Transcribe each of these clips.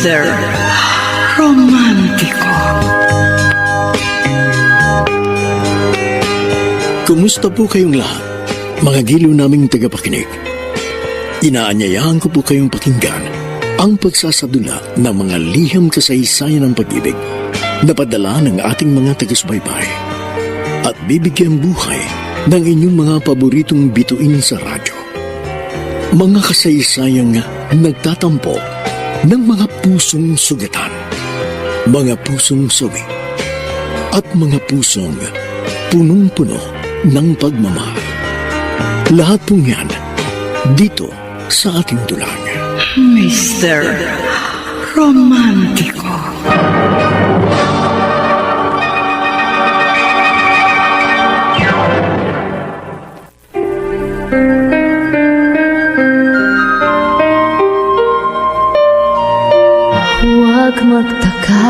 Mr. Romántico. Kumusta po kayong lahat, mga giliw naming tagapakinig? Inaanyayahan ko po kayong pakinggan ang pagsasadula ng mga liham kasaysayan ng pag-ibig na padala ng ating mga taga-subaybay at bibigyan buhay ng inyong mga paboritong bituin sa radyo. Mga kasaysayang nagtatampok ng mga pusong sugatan, mga pusong sawi, at mga pusong punong-puno ng pagmamahal. Lahat pong yan dito sa ating dulang. Mr. Romántico. Huwag magtaka.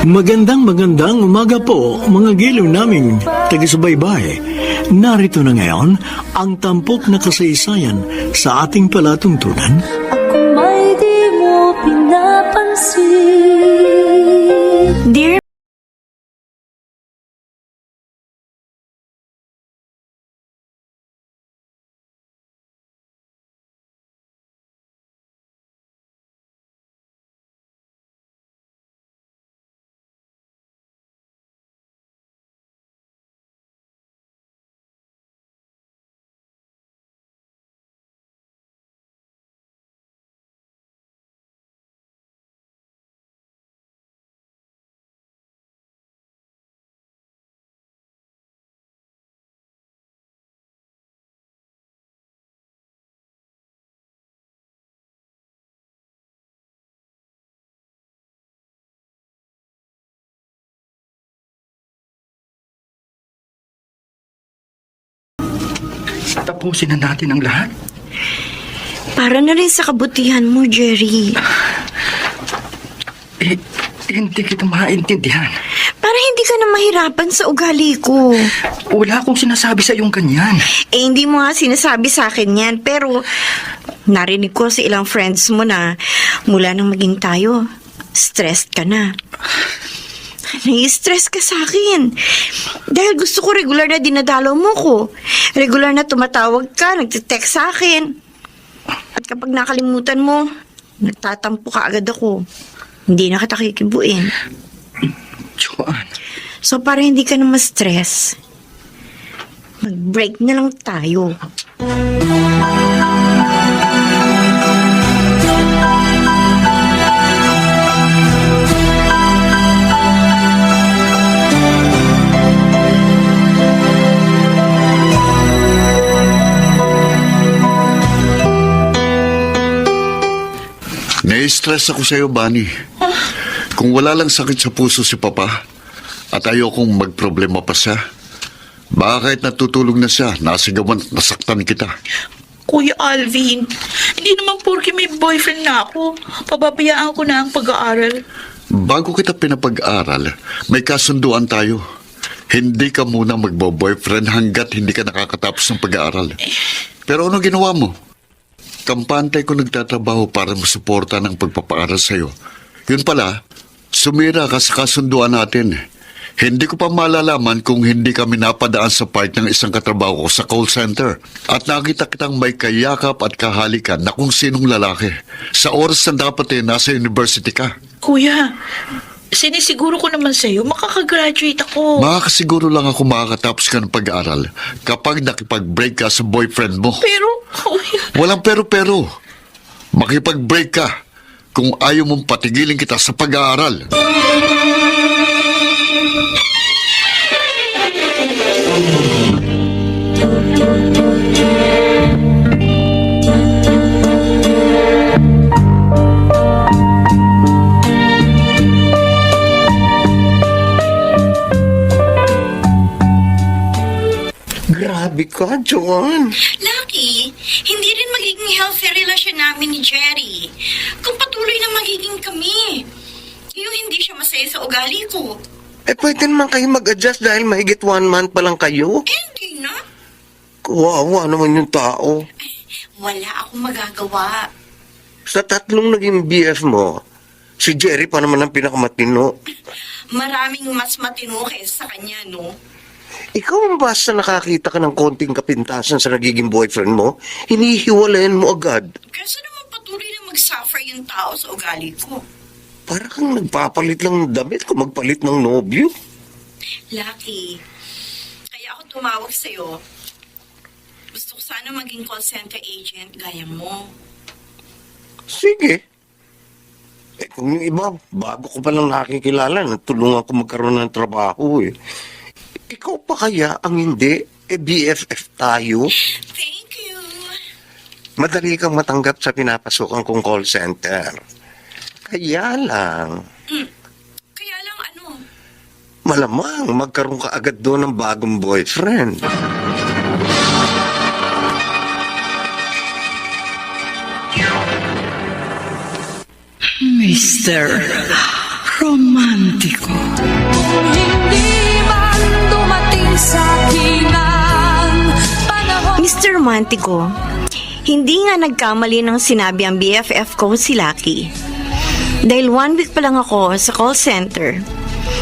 Magandang umaga po, mga giliw naming taga-subaybay. Narito na ngayon ang tampok na kasaysayan sa ating palatuntunan. Ako may di mo pinapansin. Dear Tapusin na natin ang lahat. para na rin sa kabutihan mo, Jerry. Hindi kita maintindihan. Para hindi ka na mahirapan sa ugali ko. Wala akong sinasabi sa iyong ganyan. Hindi mo nga sinasabi sa akin yan, pero narinig ko sa ilang friends mo na mula nang maging tayo, stressed ka na. Nai-stress ka sa akin. Dahil gusto ko regular na dinadalaw mo ko. Regular na tumatawag ka, nagtitext sa akin. At kapag nakalimutan mo, nagtatampo ka agad ako. Hindi na kita kikibuin. Joanne. So para hindi ka na ma-stress, mag-break na lang tayo. Nai-stress ako sa'yo, Bunny. Kung wala lang sakit sa puso si Papa at ayokong magproblema pa siya, baka kahit natutulog na siya, nasigawan at nasaktan kita. Kuya Alvin, hindi naman porke may boyfriend na ako, pababayaan ko na ang pag-aaral. Bago kita pinapag-aral, may kasunduan tayo. Hindi ka muna magbo-boyfriend hanggat hindi ka nakakatapos ng pag-aaral. Pero ano ginawa mo? Kampantay ko nagtatrabaho para masuporta ng pagpapaaral sa'yo. Yun pala, sumira ka sa kasunduan natin. Hindi ko pa malalaman kung hindi kami napadaan sa part ng isang katrabaho ko sa call center. At nakita kitang may kayakap at kahalikan na kung sinong lalaki. Sa oras na dapat nasa university ka. Kuya, sinisiguro ko naman sa'yo, makakagraduate ako. Makakasiguro lang ako makakatapos ka ng pag-aaral kapag nakipag-break ka sa boyfriend mo. Pero, kuya, Walang pero-pero. Makipag-break ka kung ayaw mong patigilin kita sa pag-aaral. Grabe ka, Joanne. Lucky, hindi rin magiging healthy relasyon namin ni Jerry kung patuloy na magiging kami. Yung hindi siya masaya sa ugali ko. Pwede naman kayo mag-adjust dahil mahigit 1 month pa lang kayo. Hindi na. Kawawa naman yung tao. Wala akong magagawa. Sa 3 naging BF mo, Si Jerry pa naman ang pinakamatino. Maraming mas matino kaysa sa kanya, no? Ikaw ang basta nakakita ka ng konting kapintasan sa nagiging boyfriend mo, hinihiwalayan mo agad. Kasi naman patuloy na mag-suffer yung tao sa ugali ko. Para kang nagpapalit lang ng damit kung magpalit ng nobyo. Lucky. Kaya ako tumawag sa'yo. Gusto ko sana maging call center agent gaya mo. Sige. Kung yung iba, bago ko pa lang nakikilala, natulungan ko magkaroon ng trabaho eh. Ikaw pa kaya ang hindi? BFF tayo? Thank you. Madali kang matanggap sa pinapasukan kong call center. Kaya lang, Kaya lang ano, malamang magkaroon ka agad doon ng bagong boyfriend. Mr. Romantico. Hindi man dumating sa akin ang panahon. Mr. Romantico, hindi nga nagkamali ng sinabi ang BFF ko si Lucky. Dahil 1 week pa lang ako sa call center,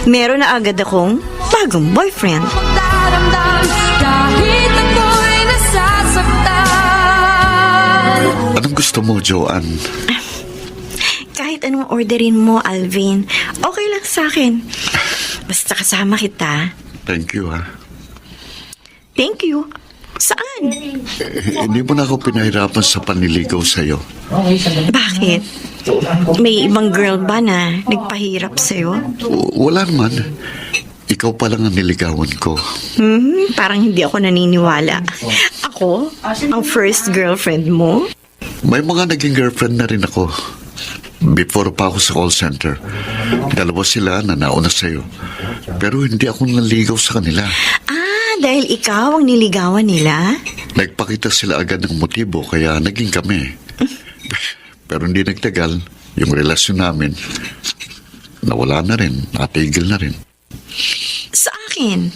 meron na agad akong bagong boyfriend. Magdaramdam kahit ako'y nasasaktan. Anong gusto mo, Joanne? Kahit anong orderin mo, Alvin, okay lang sa akin. Basta kasama kita. Thank you, ha. Thank you. Saan? Hindi mo na ako pinahirapan sa panliligaw sa'yo. Bakit? May ibang girl ba na nagpahirap sa'yo? Wala naman. Ikaw pa lang ang niligawan ko. Parang hindi ako naniniwala. Ako? Ang first girlfriend mo? May mga naging girlfriend na rin ako. Before pa ako sa call center. 2 sila na nauna sa'yo. Pero hindi ako naligaw sa kanila. Dahil ikaw ang niligawan nila? Nagpakita sila agad ng motibo kaya naging kami. Pero hindi nagtagal. Yung relasyon namin, nawala na rin. Natigil na rin. Sa akin?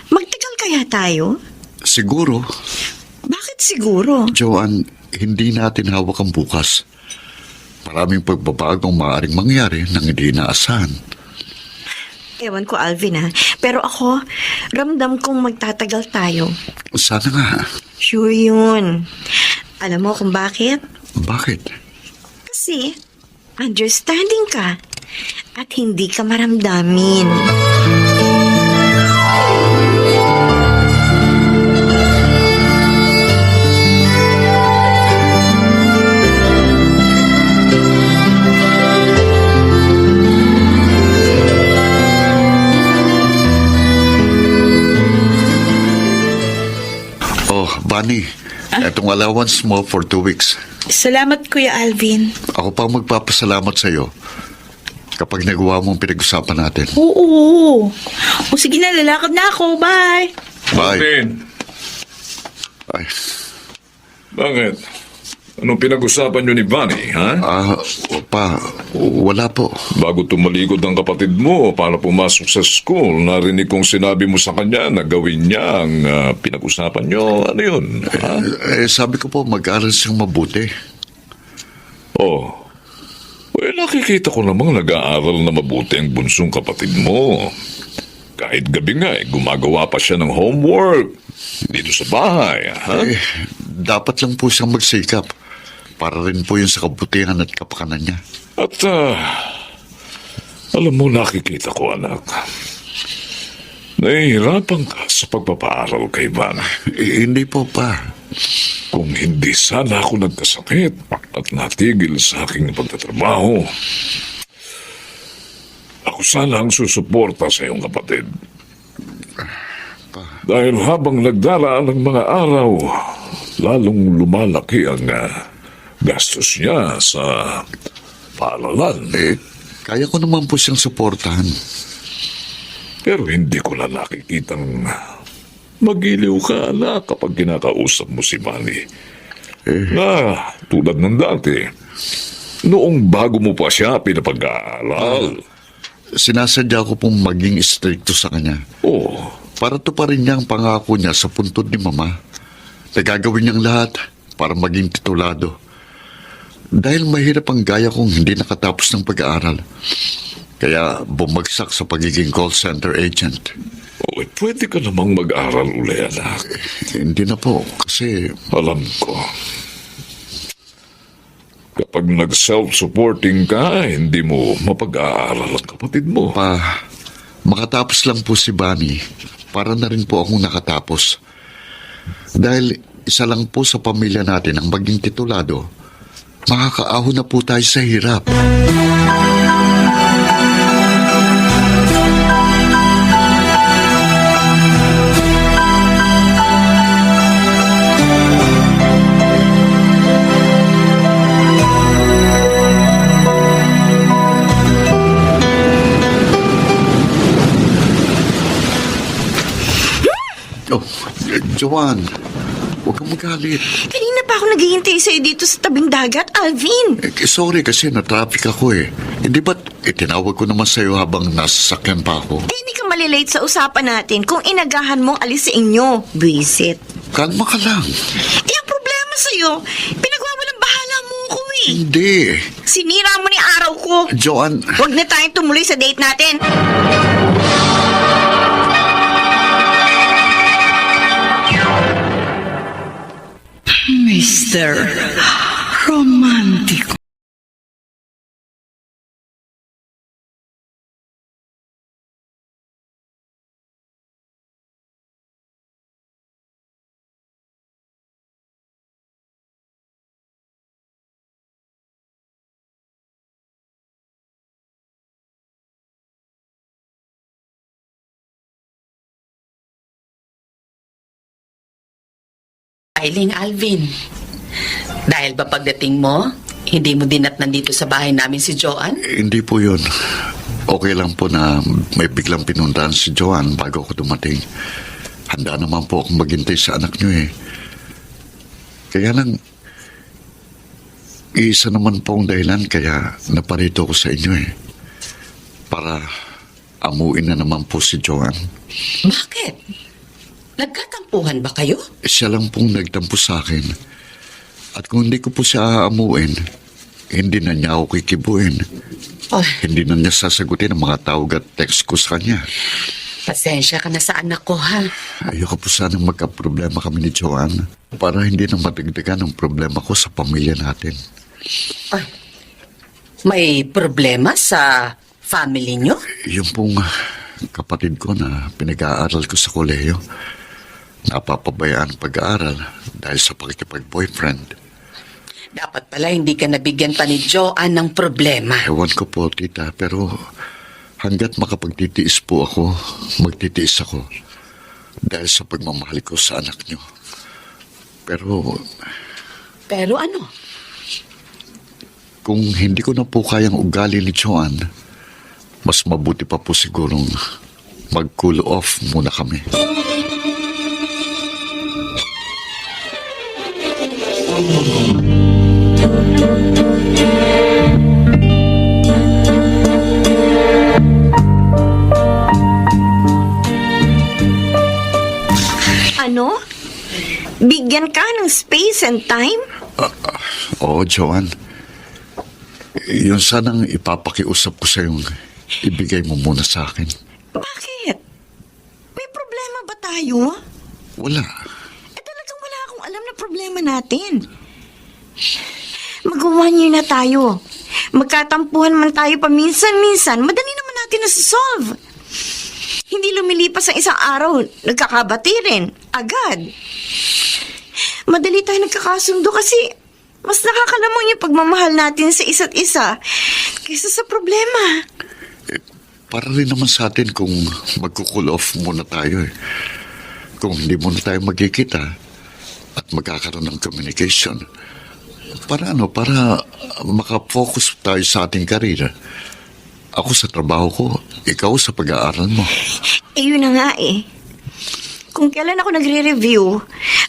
Magtagal kaya tayo? Siguro, Bakit siguro? Joanne, hindi natin hawak ang bukas. Maraming pagbabagong maaaring mangyari nang hindi inaasahan. Ewan ko, Alvin, ha? Pero ako, ramdam kong magtatagal tayo. Sana nga. Sure yun. Alam mo kung bakit? Bakit? Kasi, understanding ka at hindi ka maramdamin. Oh, Bunny, etong allowance mo for 2 weeks. Salamat, Kuya Alvin. Ako pa ang magpapasalamat sa'yo kapag nagawa mo ang pinag-usapan natin. Oo. O sige na, lalakad na ako. Bye. Bye. Alvin, Ay, bakit? Anong pinag-usapan nyo ni Bunny, ha? pa, wala po. Bago tumalikod ang kapatid mo para pumasok sa school, narinig kong sinabi mo sa kanya na gawin niya ang pinag-usapan nyo. Ano yun, ha? Sabi ko po, mag-aral siyang mabuti. Oh, well, nakikita ko namang nag-aaral na mabuti ang bunsong kapatid mo. Kahit gabi nga, gumagawa pa siya ng homework dito sa bahay, ha? Dapat lang po siyang magsikap. Para rin po yun sa kabutihan at kapakanan niya. At, alam mo, nakikita ko, anak. Nahihirapan ka sa pagpapaaral kay Van. Hindi po, pa. Kung hindi sana ako nagkasakit at natigil sa aking pagtatrabaho, ako sana ang susuporta sa iyong kapatid. Dahil habang nagdaraan ng mga araw, lalong lumalaki ang gastos niya sa paaralan. Kaya ko naman po siyang suportahan. Pero hindi ko na nakikitang magiliw ka na kapag kinakausap mo si Manny. Na tulad ng dati, noong bago mo pa siya pinapag-aaral. Sinasadya ko pong maging stricto sa kanya. Oh, Para tuparin niya ang pangako niya sa puntod ni Mama. Nagagawin niyang lahat para maging titulado. Dahil mahirap ang gaya kong hindi nakatapos ng pag-aaral. Kaya bumagsak sa pagiging call center agent. O, pwede ka namang mag-aral uli, anak. Hindi na po, kasi Alam ko. Kapag nag-self-supporting ka, hindi mo mapag-aaral ang kapatid mo. makatapos lang po si Bunny, para na rin po akong nakatapos. Dahil isa lang po sa pamilya natin ang maging titulado, makakaahon na po tayo sa hirap. Oh, Joanne, huwag kang magalit. Kanina pa ako naghihintay sa'yo dito sa tabing dagat, Alvin. Sorry kasi na-traffic ako eh. Hindi ba't itinawag ko naman sa'yo habang nasa sakyan pa ako? Hindi ka malilate sa usapan natin kung inagahan mong alis sa inyo. Buisit. Kalma ka lang. Ang problema sa'yo, pinagwawalang bahala mo ko eh. Hindi. Sinira mo ni araw ko. Joanne, Huwag na tayong tumuloy sa date natin. Mr. Romantic. Ailing Alvin, dahil ba pagdating mo, hindi mo dinatnan dito sa bahay namin si Joanne? hindi po yun. Okay lang po na may biglang pinuntahan si Joanne bago ako dumating. Handa naman po akong maghintay sa anak niyo eh. Kaya lang, isa naman po ang dahilan kaya naparito ko sa inyo eh. Para amuin na naman po si Joanne. Bakit? Nagkatampuhan ba kayo? Siya lang pong nagtampo sa akin. At kung hindi ko po siya aamuin, hindi na niya ako kikibuin. Oh, Hindi na niya sasagutin ang mga tawag at text ko sa kanya. pasensya ka na sa anak ko, ha? Ayoko po sanang magka-problema kami ni Joanne para hindi na madagdagan ang problema ko sa pamilya natin. Ay, may problema sa family nyo? Yung pong kapatid ko na pinag-aaral ko sa kolehiyo, napapabayaan ang pag-aaral dahil sa pakikipag-boyfriend. Dapat pala hindi ka nabigyan pa ni Joanne ng problema. Ewan ko po, tita, pero hanggat makapagtitiis po ako, magtitiis ako dahil sa pagmamahal ko sa anak niyo. Pero ano? Kung hindi ko na po kayang ugali ni Joanne, mas mabuti pa po sigurong mag-cool off muna kami. Ano? Bigyan ka ng space and time? Oo, Joanne. Yun sanang ipapakiusap ko sa yung ibigay mo muna sa akin. Bakit? May problema ba tayo? Wala. Talagang wala akong alam na problema natin. Mag-1 year na tayo. Magkatampuhan man tayo paminsan-minsan, madali naman natin nasa-solve. Hindi lumilipas ang isang araw, nagkakabati rin, agad. Madali tayo nagkakasundo kasi mas nakakalamang yung pagmamahal natin sa isa't isa kaysa sa problema. Para rin naman sa atin kung magkukool off muna tayo eh. Kung hindi muna tayo magkikita at magkakaroon ng communication. Para makafocus tayo sa ating karir. Ako sa trabaho ko, ikaw sa pag-aaral mo. Yun na nga eh. Kung kailan ako nagre-review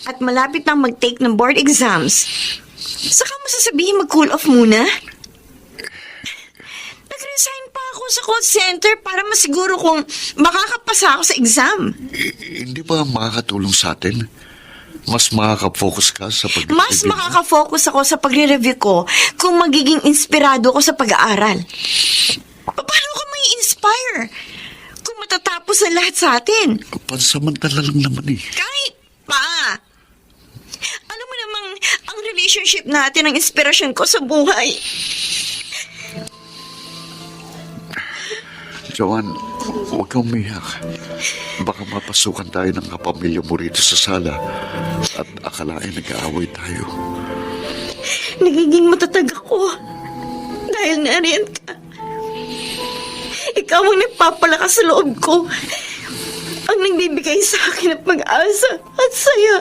at malapit nang mag-take ng board exams, saka mo sasabihin mag-cool off muna? Nag-resign pa ako sa call center para masiguro kung makakapasa ako sa exam. Hindi ba makakatulong sa atin mas makaka-focus ka sa pag Mas makaka-focus ako sa pagre-review ko kung magiging inspirado ako sa pag-aaral. Paano ka may inspire kung matatapos ang lahat sa atin? Pansamantala lang naman eh. Kahit pa. Alam mo namang ang relationship natin ang inspirasyon ko sa buhay. Joanne, huwag kang umiyak. Baka mapasukan tayo ng kapamilya mo rito sa sala at akalain nag-aaway tayo. Nagiging matatag ako dahil nariyan ka. Ikaw ang nagpapalakas sa loob ko. Ang nagbibigay sa akin ng pag-asa at saya.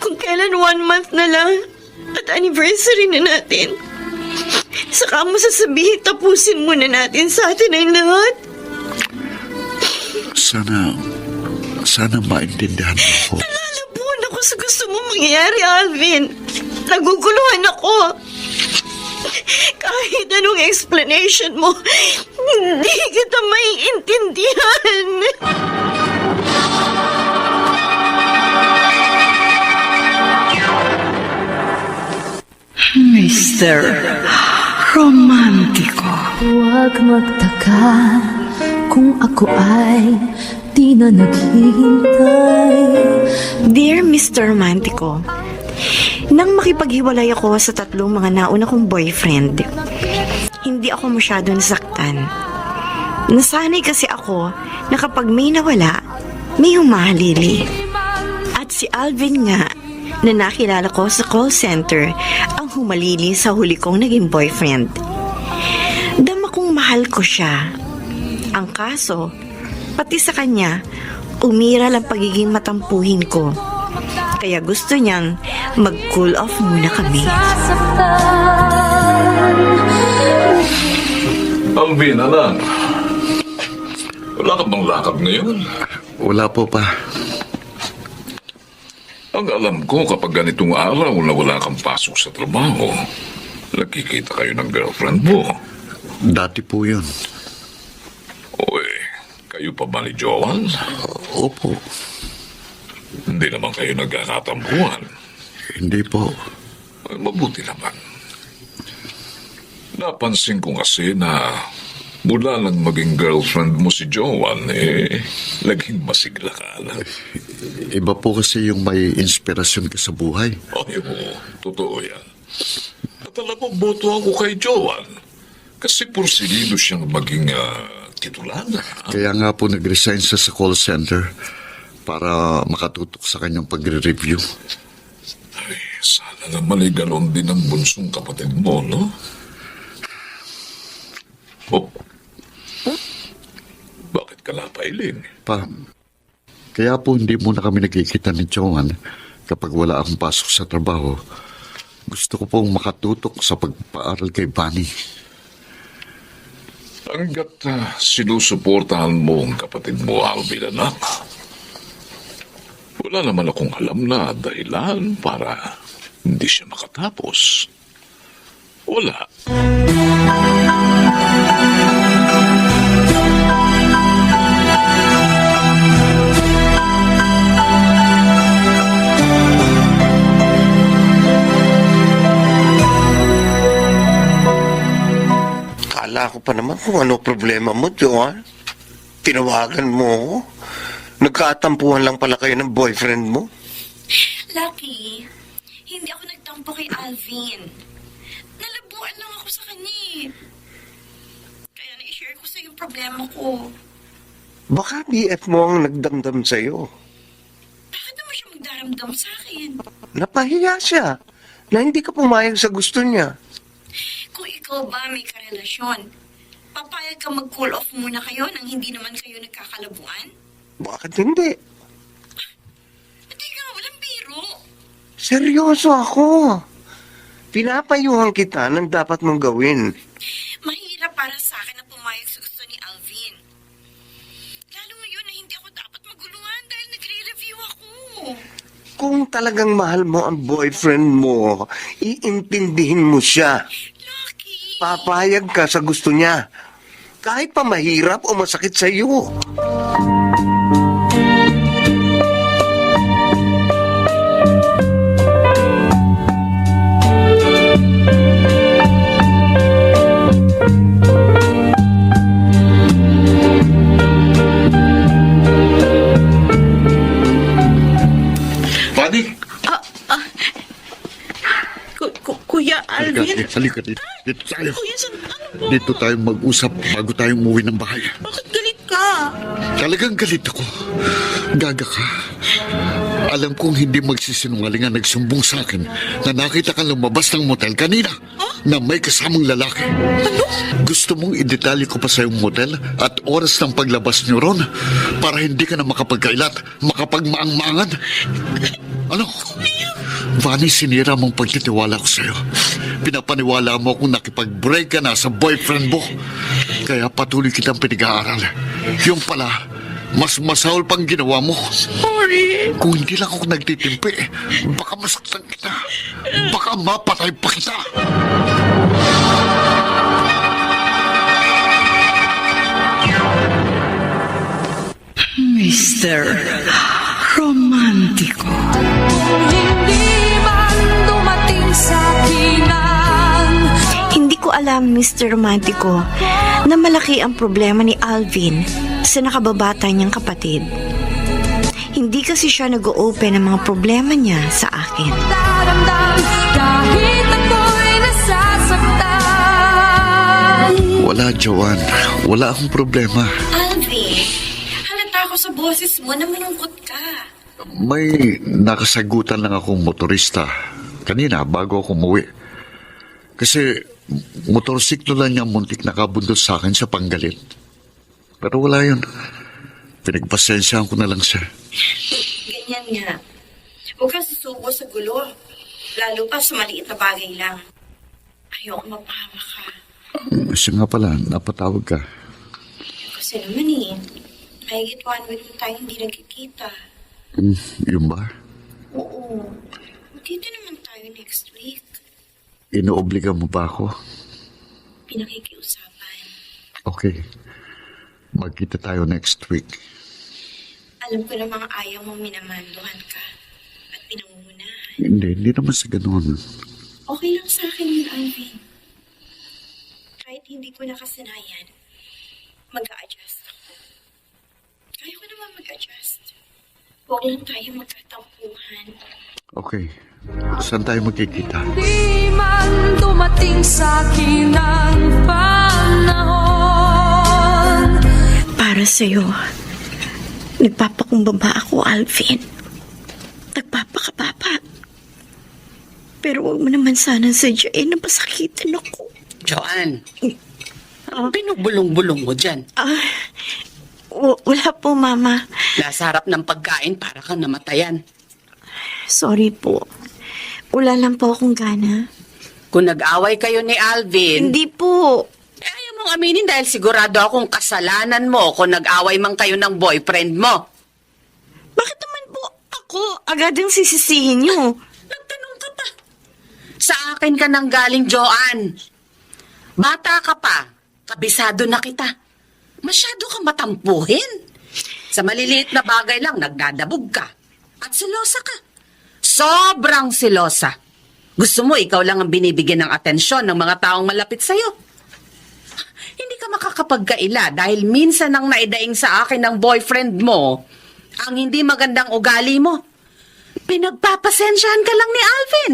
Kung kailan 1 month na lang at anniversary na natin, saka mo sasabihin tapusin muna natin sa atin ang lahat. Sana maintindihan mo ako. Nalalabuan ako sa gusto mo mangyayari, Alvin. Naguguluhan ako. Kahit anong explanation mo, hindi kita maiintindihan. Mr. Romantiko. Huwag magtaka kung ako ay di na naghihintay. Dear Mr. Romantico, nang makipaghiwalay ako sa 3 mga nauna kong boyfriend, hindi ako masyado nasaktan. Nasanay kasi ako na kapag may nawala, may humahalili. At si Alvin nga, na nakilala ko sa call center, ang humalili sa huli kong naging boyfriend. Dama kong mahal ko siya. Ang kaso, pati sa kanya, umiral ang pagiging matampuhin ko. Kaya gusto niyang mag-cool off muna kami. Alvin, anak. Wala ka bang lakad ngayon? Wala po pa. Ang alam ko, kapag ganitong araw na wala kang pasok sa trabaho, nagkikita kayo ng girlfriend mo. Dati po yun. Uy, kayo pa ba ni Joanne? Opo. Hindi naman kayo nagkakatampuhan. Hindi po. Ay, mabuti naman. Napansin ko kasi na mula lang maging girlfriend mo si Joanne, naging masigla ka na. Iba po kasi yung may inspirasyon ka sa buhay. Ay, oo, totoo yan. At alam mo, boto ako kay Joanne. Kasi porsigido siyang maging titulada. Kaya nga po nag-resign siya sa call center para makatutok sa kanyang pagre-review. Ay, sana naman ay galon din ang bunsong kapatid mo, no? Oh. Bakit ka napailing? Pa, kaya po hindi muna kami nagkikita ni Joanne kapag wala akong pasok sa trabaho. Gusto ko pong makatutok sa pagpaaral kay Bunny. Hanggat sinusuportahan mo ang kapatid mo, Alvin, anak, wala naman akong alam na dahilan para hindi siya makatapos. Wala. Kala ko pa naman kung ano problema mo, Joanne. Tinawagan mo ako. Nagkatampuhan lang pala kayo ng boyfriend mo. Lucky, hindi ako nagtampo kay Alvin. Nalabuan lang ako sa kanya eh. Kaya na-share ko sa yung problema ko. Baka BF mo ang nagdamdam sa'yo. Bakit naman siya magdaramdam sa akin? Napahiya siya na hindi ka pumayag sa gusto niya. Kung ikaw ba may karelasyon, papayag ka mag-cool off muna kayo nang hindi naman kayo nagkakalabuan? Bakit hindi? Teka, walang biro. Seryoso ako. Pinapayuhan kita ng dapat mong gawin. Mahirap para sa akin na pumayag sa gusto ni Alvin. Lalo ngayon na hindi ako dapat maguluhan dahil nagre-review ako. Kung talagang mahal mo ang boyfriend mo, iintindihin mo siya. Lucky. Papayag ka sa gusto niya. Kahit pa mahirap o masakit sa iyo. Kuya Alvin. Halika dito. Dito tayo. Kuya, ano? Dito tayo mag-usap bago tayo umuwi ng bahay. Bakit galit ka? Talagang galit ako. Gaga ka. Alam kong hindi magsisinungaling ang nagsumbong sa akin na nakita ka lumabas ng motel kanina na may kasamang lalaki. Gusto mong idetalye ko pa sa yung motel at oras ng paglabas niyo ron para hindi ka na makapagkailat, makapagmaang-maangan? Ano? Vani, sinira mong pagtitiwala ko sa'yo. Pinapaniwala mo kung nakipag-break ka na sa boyfriend mo. Kaya patuloy kitang pinag-aaral. Yung pala, mas masahol pang ginawa mo. Sorry. Kung hindi lang ako nagtitimpi, baka masaktan kita. Baka mapatay pa kita. Mr. Romantiko. Hindi ko alam, Mr. Romantico, na malaki ang problema ni Alvin sa nakababata niyang kapatid. Hindi kasi siya nag-o-open ng mga problema niya sa akin. Wala, Joanne. Wala akong problema. Alvin, halata ako sa boses mo na malungkot ka. May nakasagutan lang akong motorista kanina bago ako umuwi. Kasi motorsiklo lang niya muntik nakabundol sa akin sa Panggalit. Pero wala yun. Pinagpasensyahan ko na lang siya. Ganyan nga. Huwag kang susubo sa gulo. Lalo pa sa maliit na bagay lang. Ayoko mapahawa ka. Siya nga pala, napatawag ka. Kasi naman mahigit 1 week na tayo hindi nagkikita. Yun ba? Oo. Dito naman tayo next week. Inoobliga mo ba ako? Pinakikiusapan. Okay. Magkita tayo next week. Alam ko namang ayaw mong minamanduhan ka at pinangungunahan. Hindi naman sa ganun. Okay lang sa akin yun, Alvin. Kahit hindi ko nakasanayan, mag-a-adjust ako. Kaya ko naman mag-adjust. Huwag lang tayo magkatampuhan. Okay. Saan tayo magkikita? Di man dumating sa akin ang panahon. Para sa'yo, nagpapakumbaba ako, Alvin. Nagpapakababa. Pero huwag mo naman sana sadyain na pasakitan ako. Joanne, ang binubulong-bulong mo dyan. Wala po, Mama. Nasa harap ng pagkain para kang namatayan. Sorry po. Wala lang po akong gana. Kung nag-away kayo ni Alvin, Hindi po. ayaw mong aminin dahil sigurado akong kasalanan mo kung nag-away man kayo ng boyfriend mo. Bakit naman po ako agad ang sisisihin niyo? Nagtanong ka pa. Sa akin ka nang galing, Joanne. Bata ka pa. Kabisado na kita. Masyado kang matampuhin. Sa maliliit na bagay lang, nagdadabog ka. At silosa ka. Sobrang silosa. Gusto mo, ikaw lang ang binibigyan ng atensyon ng mga taong malapit sa'yo. Hindi ka makakapagkaila dahil minsan ang naidaing sa akin ng boyfriend mo ang hindi magandang ugali mo. Pinagpapasensyahan ka lang ni Alvin.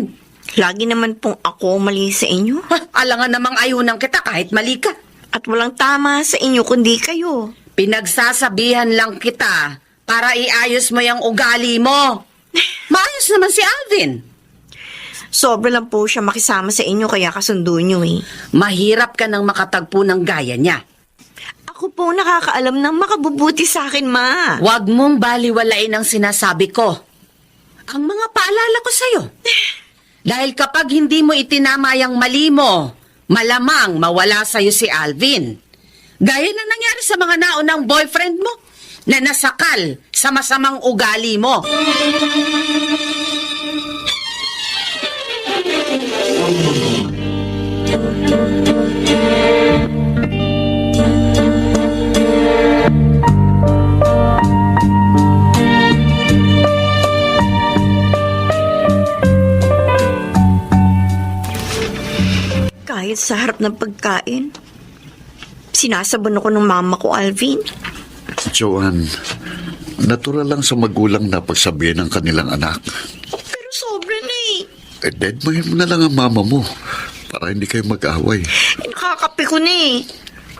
Lagi naman pong ako mali sa inyo. Alangan namang ayunan kita kahit mali ka. At walang tama sa inyo kundi kayo. Pinagsasabihan lang kita para iayos mo yung ugali mo. Maayos naman si Alvin. Sobra lang po siya makisama sa inyo kaya kasundo niyo eh. Mahirap ka nang makatagpo ng gaya niya. Ako po nakakaalam ng makabubuti sa akin, Ma. Huwag mong baliwalain ang sinasabi ko. Ang mga paalala ko sa'yo. Dahil kapag hindi mo itinama yung mali mo, malamang mawala sa'yo si Alvin. Gaya na nangyari sa mga naunang boyfriend mo na nasakal sa masamang ugali mo. Kahit sa harap ng pagkain, sinasabon ako ng mama ko, Alvin. Joanne, natural lang sa magulang na pagsabihin ng kanilang anak. Pero sobra na eh. Dedmahin mo na lang ang mama mo. para hindi kayo mag-away. Nakakape ko na eh.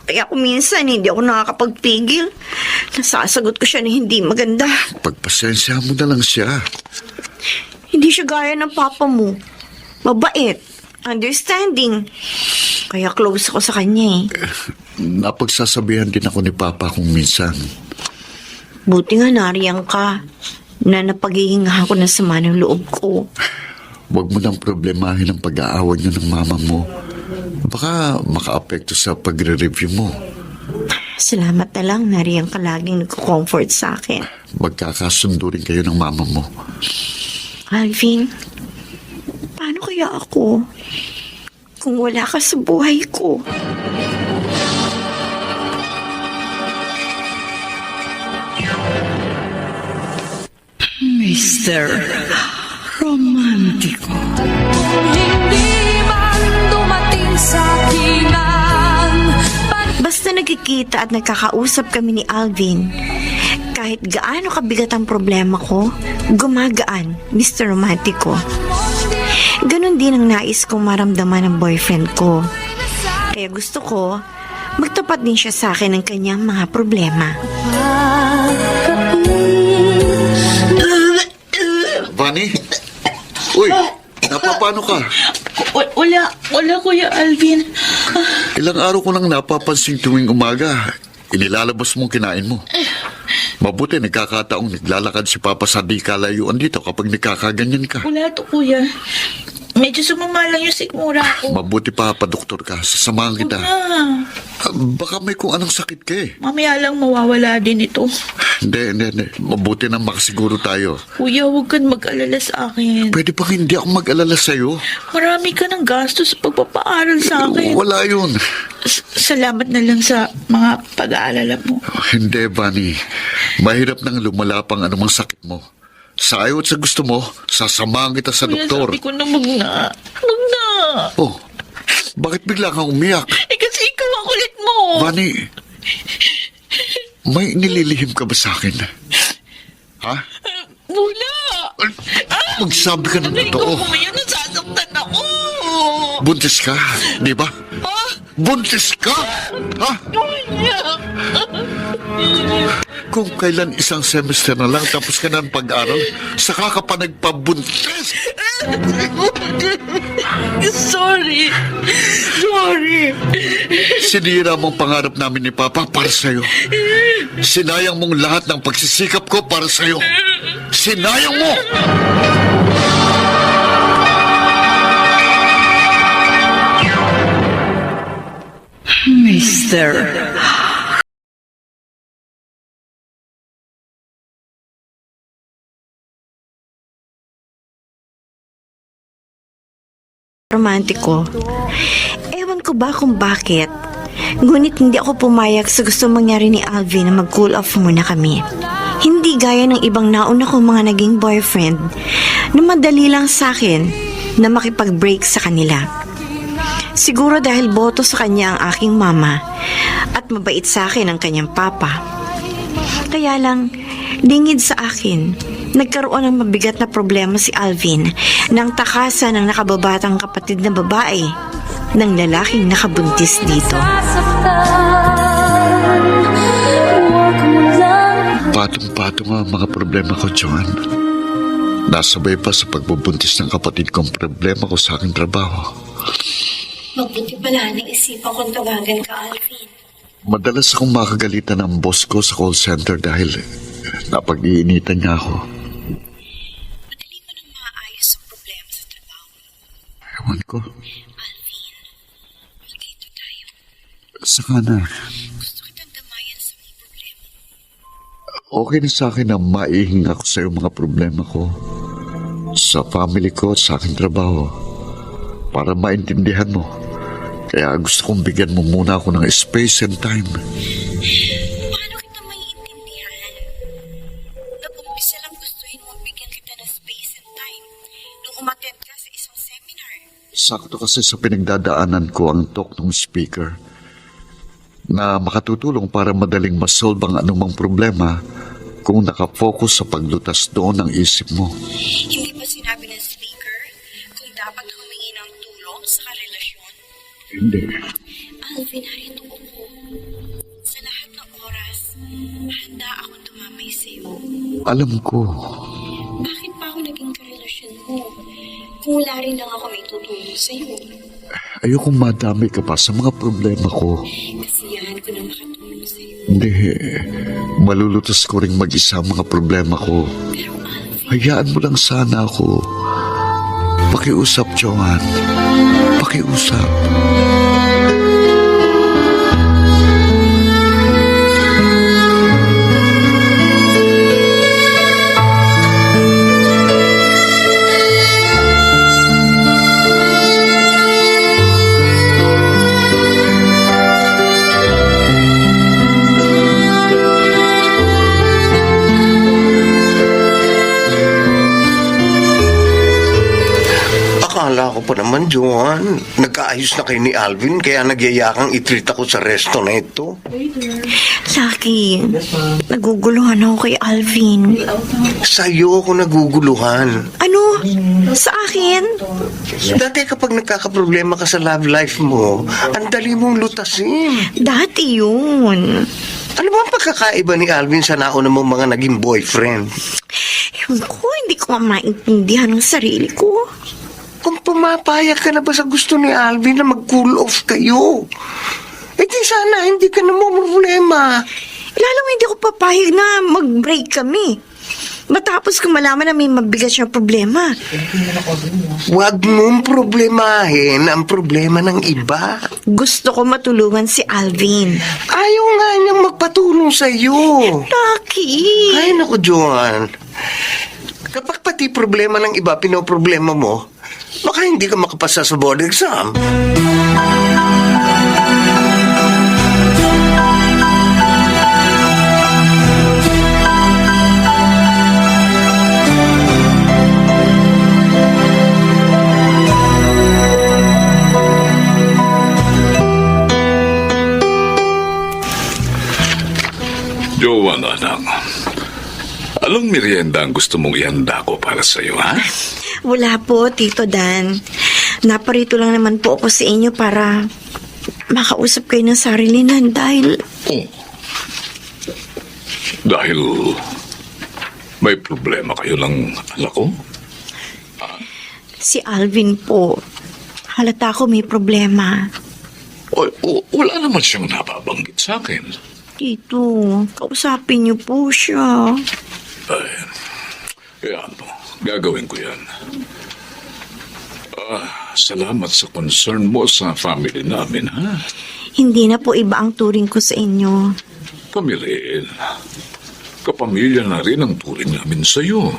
Kaya kung minsan hindi ako nakakapagpigil. Nasasagot ko siya na hindi maganda. Pagpasensya mo na lang siya. Hindi siya gaya ng papa mo. Mabait. Understanding. Kaya close ako sa kanya eh. Napagsasabihan din ako ni Papa kung minsan. Buti nga nariyan ka na napaghihinga ako ng sama ng loob ko. Huwag mo nang problemahin ang pag-aaway niyo ng mama mo. Baka maka-apekto sa pagre-review mo. Salamat na lang, nariyan ka laging nagko-comfort sa akin. Magkakasundo rin kayo ng mama mo. Alvin, paano kaya ako kung wala ka sa buhay ko? Mr. Romantiko. Hindi man dumating sa akin ang Basta nagkikita at nagkakausap kami ni Alvin, kahit gaano kabigat ang problema ko, gumagaan, Mr. Romantico. Ganon din ang nais kong maramdaman ng boyfriend ko. Kaya gusto ko, magtapat din siya sa akin ng kanyang mga problema. Vani? Uy, napapano ka? Wala, Kuya Alvin. Ilang araw ko nang napapansin tuwing umaga. Inilalabas mong kinain mo. Mabuti nagkakataong naglalakad si Papa sa di kalayuan dito kapag nagkakaganyan ka. Wala to, Kuya. Medyo sumama lang yung sikmura ko. Mabuti pa, padoktor ka. Sasamahan kita. Baka may kung anong sakit ka eh. Mamaya lang mawawala din ito. Hindi. Mabuti na makasiguro tayo. Kuya, huwag kang mag-alala sa akin. Pwede pa hindi ako mag-alala sa'yo. Marami ka ng gastos sa pagpapaaral sa akin. Wala yun. Salamat na lang sa mga pag-aalala mo. Hindi, Bunny. Mahirap nang lumala pang anumang sakit mo. Sa ayaw at sa gusto mo, sasamahan kita sa Kuya, doktor. sabi ko na magna. Magna. Oh, bakit bigla kang umiyak? Kasi ikaw ang kulit mo. Bunny, may nililihim ka ba sa akin? Ha? Wala. Magsabi ka ng Ikaw totoo. mamaya nasasaktan ako. Buntis ka, di ba? Buntis ka? Ha? Kung kailan isang semester na lang tapos ka na ng pag-aral, saka ka pa nagpabuntis. Sorry. Sinira mong pangarap namin ni Papa para sa'yo. Sinayang mong lahat ng pagsisikap ko para sa'yo. Sinayang mo! Mr. Romantiko. Ewan ko ba kung bakit. Ngunit hindi ako pumayag sa gusto mangyari ni Alvin na mag-cool off muna kami. Hindi gaya ng ibang nauna kong mga naging boyfriend na madali lang sa akin na makipag-break sa kanila. Siguro dahil boto sa kanya ang aking mama at mabait sa akin ang kanyang papa. Kaya lang, lingid sa akin, nagkaroon ng mabigat na problema si Alvin nang takasan ng nakababatang kapatid na babae ng lalaking nakabuntis dito. Patong-patong ang mga problema ko, Joan. Nasabay pa sa pagbubuntis ng kapatid kong problema ko sa aking trabaho. Mabuti pala naisipan kong tawagan ka, Alvin. Madalas akong makagalitan ng boss ko sa call center dahil napag-iinitan niya ako. Madali mo nang maayos ang problema sa trabaho. Ewan ko. Alvin, mag-ito tayo. Saka na. Gusto kitang damayan sa mga problema. Okay na sa akin na maihinga ko sa iyo mga problema ko. Sa family ko at sa aking trabaho. Para maintindihan mo. Kaya gusto kong bigyan mo muna ako ng space and time. Paano kita maiintindihan? Nag-umpisa lang gustuhin mo bigyan kita ng space and time nung umattend ka sa isang seminar. Sakto kasi sa pinagdadaanan ko ang talk ng speaker na makatutulong para madaling masolve ang anumang problema kung nakafocus sa paglutas doon ng isip mo. Hindi ba sinabi ng speaker kung dapat humingi ng tulong sa karelasyon? Hindi. Alvin, narito ako. Sa lahat ng oras, handa akong tumamay sa'yo. Alam ko. Bakit pa ako naging karelasyon mo? Kung wala rin lang ako may tutulong sa'yo. Ayokong madami ka pa sa mga problema ko. Kasiyahan ko na makatulong sa'yo. Hindi. Malulutas ko rin mag-isa ang mga problema ko. Pero Alvin, Hayaan mo lang sana ako. Pakiusap, Joanne. Pakiusap. Akala ko pa naman, Joan, nagkaayos na kayo ni Alvin kaya nagyayakang i-treat ako sa resto na ito. Lucky, naguguluhan ako kay Alvin. Sa'yo ako naguguluhan. Ano? Sa akin? Dati kapag nagkakaproblema ka sa love life mo, ang dali mong lutasin. Dati yun. Ano ba ang pagkakaiba ni Alvin sa nauna mong mga naging boyfriend? Ewan ko, hindi ko nga maintindihan ang sarili ko. Kung pumapayag ka na ba sa gusto ni Alvin na mag-cool off kayo? Eh di sana hindi ka na problema. Lalong hindi ko papayag na mag-break kami. Matapos ko malaman na may mabigat siyang problema. Huwag mong problemahin ang problema ng iba. Gusto ko matulungan si Alvin. Ayaw nga niyang magpatulong sa iyo. Lucky! Ay, naku, Joan. Kapag pati problema ng iba pinoproblema mo, baka hindi ka makapasa sa board exam. Joan, anak. Anong merienda ang gusto mong ihanda ko para sa'yo, ha? Wala po, Tito Dan. Naparito lang naman po ako sa inyo para makausap kayo ng sarili na dahil... Oh. Dahil may problema kayo ng anak ko? Si Alvin po, halata ko may problema. Wala naman siyang nababanggit sa akin. Tito, kausapin niyo po siya. Ay, yan mo. Gagawin ko yan. Salamat sa concern mo sa family namin, ha? Hindi na po iba ang turing ko sa inyo. Kami rin. Kapamilya na rin ang turing namin sa'yo.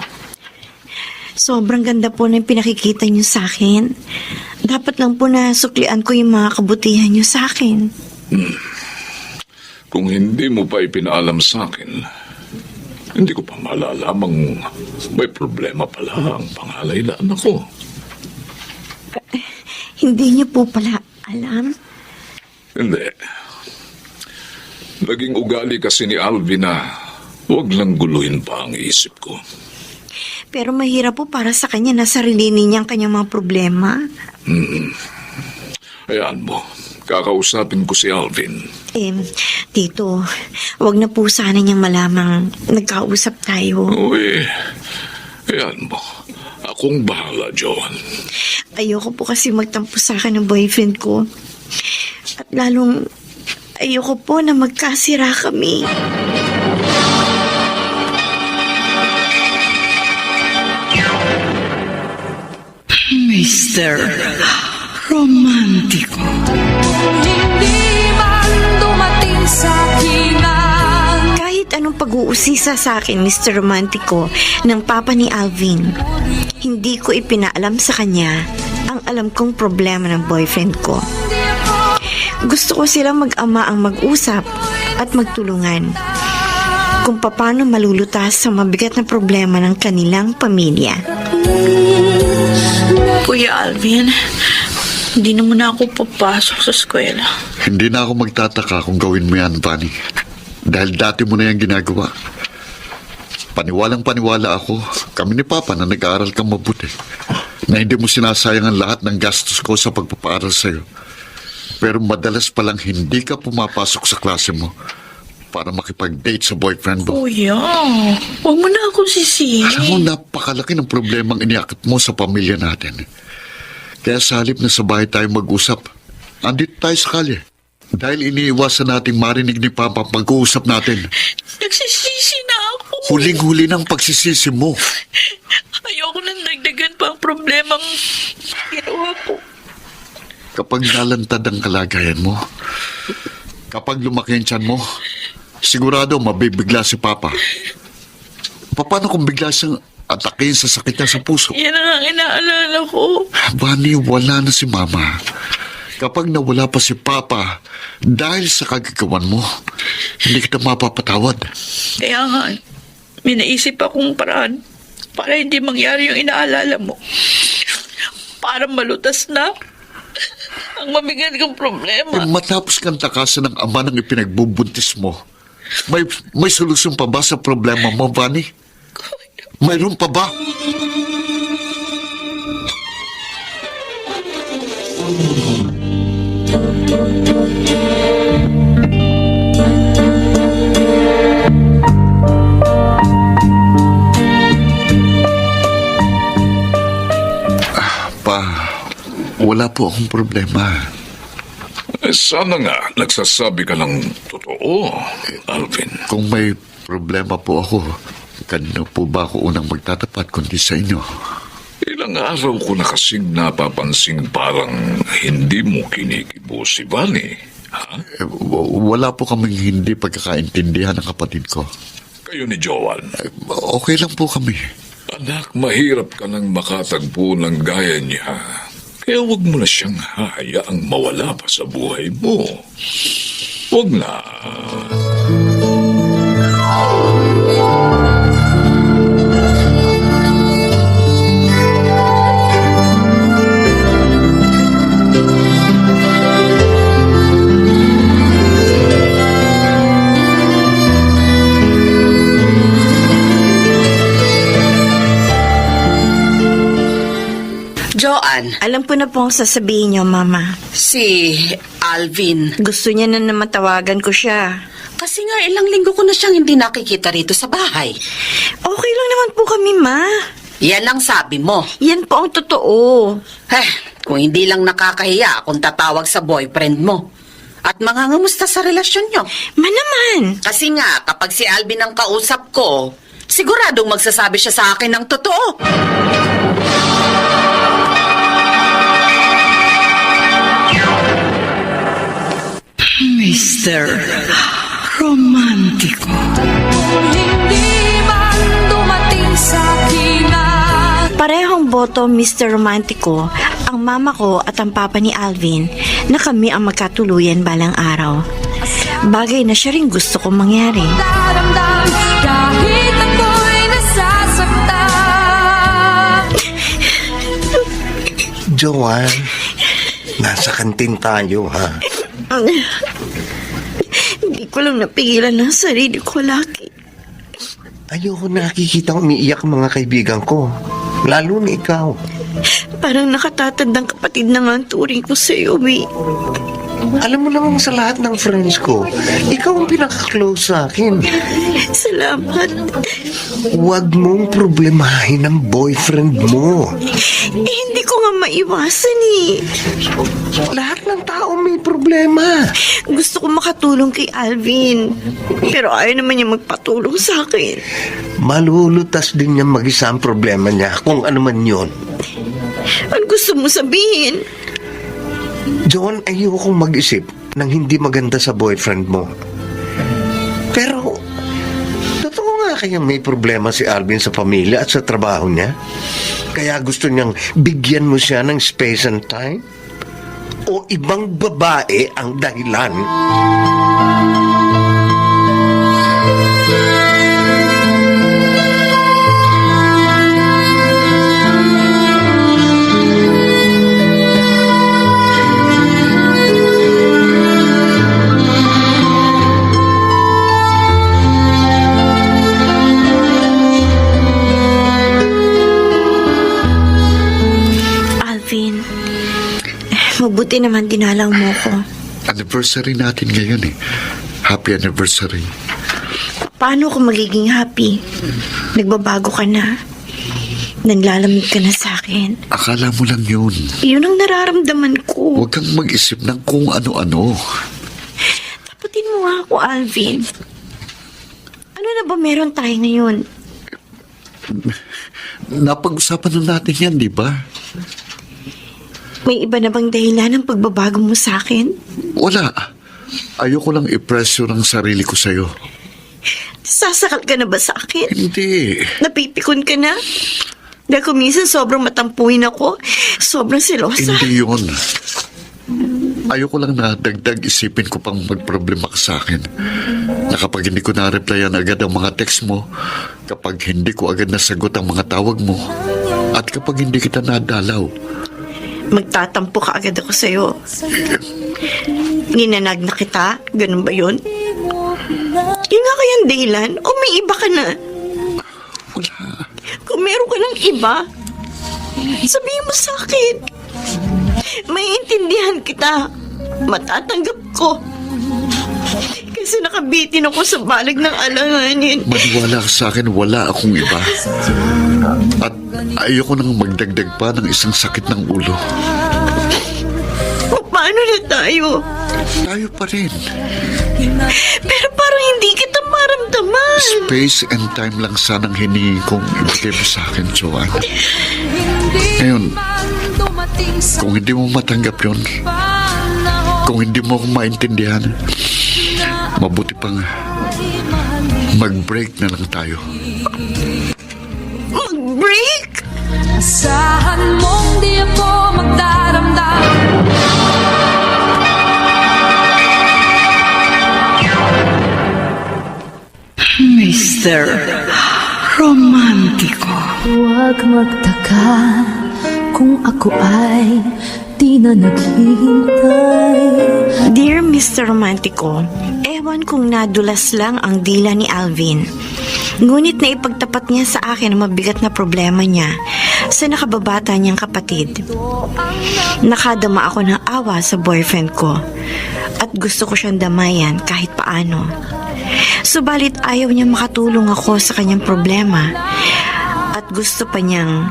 Sobrang ganda po ng pinakikita niyo sa akin. Dapat lang po na suklian ko yung mga kabutihan niyo sa akin. Kung hindi mo pa ipinaalam sa akin, hindi ko pa malalamang may problema pala ang panghalailaan ako. Hindi niyo po pala alam? Hindi. Naging ugali kasi ni Alvin na huwag lang guluhin pa ang isip ko. Pero mahirap po para sa kanya na sarilinin niya ang kanyang mga problema. Ayan mo, kakausapin ko si Alvin. Tito, wag na po sana niyang malamang nagkausap tayo. Uy, ayan mo. Akong bahala, Joan. Ayoko po kasi magtampo sa akin ng boyfriend ko. At lalong ayoko po na magkasira kami. Mr. Romantico. Hindi man dumating sa akin Kahit anong pag-uusisa sa akin, Mr. Romantico, ng papa ni Alvin, hindi ko ipinaalam sa kanya ang alam kong problema ng boyfriend ko. Gusto ko silang mag-ama ang mag-usap at magtulungan kung paano malulutas sa mabigat na problema ng kanilang pamilya. Kuya Alvin, hindi na muna ako papasok sa eskwela. Hindi na ako magtataka kung gawin mo yan, Fanny. Dahil dati mo na yan ginagawa. Paniwalang paniwala ako. Kami ni Papa na nag-aaral kang mabuti. Na hindi mo sinasayang ang lahat ng gastos ko sa pagpapaaral sa'yo. Pero madalas palang hindi ka pumapasok sa klase mo para makipag-date sa boyfriend mo. Kuya, huwag mo na akong sisihin. Alam mo, napakalaki ng problemang iniakit mo sa pamilya natin. Kaya sa halip na sa bahay tayo mag-usap, andito tayo sa kalye. Dahil iniiwasan nating marinig ni Papa ang pag-uusap natin. Nagsisisi na ako. Huling-huli ng pagsisisi mo. Ayoko nang dagdagan pa ang problemang ginawa ko. Kapag nalantad ang kalagayan mo, kapag lumaki ang tiyan mo, sigurado mabibigla si Papa. Paano kung bigla siyang atakin sa sakit niya sa puso? Yan ang inaalala ko. Bani, wala na si Mama. Kapag nawala pa si Papa, dahil sa kagagawan mo, hindi kita mapapatawad. Kaya nga, may naisip akong paraan para hindi mangyari yung inaalala mo. Para malutas na ang mabigat kong problema. Matapos kang takasan ng ama ng ipinagbubuntis mo, may solusyon pa ba sa problema mo, Bani? Mayroon pa ba? Wala po akong problema. Sana nga nagsasabi ka ng totoo, Alvin. Kung may problema po ako, kanino po ba ako unang magtatapat kundi sa inyo? Ilang araw ko na kasing napapansing parang hindi mo kinikibo si Vani. Ha? Wala po kaming hindi pagkakaintindihan ng kapatid ko. Kayo ni Joan. Okay lang po kami. Anak, mahirap ka nang makatagpo ng gaya niya. Kaya huwag mo na siyang hahayaang mawala pa sa buhay mo. Huwag na. Joan, Alam ko na po ang sasabihin niyo, Mama. si Alvin. Gusto niya na naman tawagan ko siya. Kasi nga ilang linggo ko na siyang hindi nakikita rito sa bahay. Okay lang naman po kami, Ma. Yan ang sabi mo. Yan po ang totoo. Kung hindi lang nakakahiya kung tatawag sa boyfriend mo. At mangangamusta sa relasyon nyo. Ma naman. Kasi nga, kapag si Alvin ang kausap ko, siguradong magsasabi siya sa akin ng totoo. Mr. Romántico. Hindi man dumating sa akin Parehong boto, Mr. Romantico, ang mama ko at ang papa ni Alvin na kami ang magkatuluyan balang araw. Bagay na siya rin gusto kong mangyari. daramdam kahit ako'y nasasaktan. Joan, nasa kantin tayo, ha? Hindi ko lang napigilan ang sarili ko, Lucky. Ayoko nakikita umiiyak ang mga kaibigan ko. Lalo na ikaw. Parang nakatatandang kapatid na nga ang turing ko sa iyo, eh. Alam mo naman sa lahat ng friends ko, ikaw ang pinaka-close sa akin. Salamat. Huwag mong problemahin ang boyfriend mo. Hindi ko nga maiwasan, eh. Lahat ng tao may problema. Gusto ko makatulong kay Alvin. Pero ayaw naman niya magpatulong sa akin. Malulutas din niya mag-isa ang problema niya, kung ano man yun. Ano gusto mo sabihin? John, ayokong mag-isip ng hindi maganda sa boyfriend mo. Pero, totoo nga kaya may problema si Alvin sa pamilya at sa trabaho niya? Kaya gusto niyang bigyan mo siya ng space and time? O ibang babae ang dahilan? Mabuti naman dinalang mo ko. Anniversary natin ngayon eh. Happy anniversary. Paano ko magiging happy? Nagbabago ka na. Nanlalamig ka na sa akin. Akala mo lang yun. Yun ang nararamdaman ko. Huwag kang mag-isip ng kung ano-ano. Taputin mo nga ako, Alvin. Ano na ba meron tayo ngayon? Napag-usapan na natin yan, di ba? May iba na bang dahilan ng pagbabago mo sa akin? Wala. Ayoko lang i-pressure ang sarili ko sa'yo. Sasakal ka na ba sa akin? Hindi. Napipikon ka na? Dahil kung minsan sobrang matampuin ako, sobrang selosa. Hindi yun. Ayoko lang na dagdag isipin ko pang magproblema ka sa akin. Na kapag hindi ko na-replyan agad ang mga text mo, kapag hindi ko agad nasagot ang mga tawag mo, at kapag hindi kita nadalaw. Magtatampo ka agad ako sa'yo. Ninanag na kita? Ganun ba yun? Yun nga kayang dahilan? O may iba ka na? Wala. Kung meron ka ng iba, sabihin mo sa akin. Maiintindihan kita. Matatanggap ko. Kasi nakabitin ako sa balag ng alanganin. Maniwala ka sa akin, wala akong iba. At ayoko nang magdagdag pa ng isang sakit ng ulo. Paano na tayo? Tayo pa rin. Pero parang hindi kita maramdaman. Space and time lang sanang hiningi kong ibigay mo sa akin, Joanne. Ngayon, kung hindi mo matanggap yun, kung hindi mo ako maintindihan, mabuti pang mag-break na lang tayo. Mag-break? Asahan mong di ako magdaramdam. Mr. Romantiko. Huwag magtaka kung ako ay di na naghihintay. Dear Mr. Romantico, ewan kung nadulas lang ang dila ni Alvin. Ngunit naipagtapat niya sa akin ang mabigat na problema niya sa nakababata niyang kapatid. Nakadama ako ng awa sa boyfriend ko at gusto ko siyang damayan kahit paano. Subalit ayaw niya makatulong ako sa kanyang problema at gusto pa niyang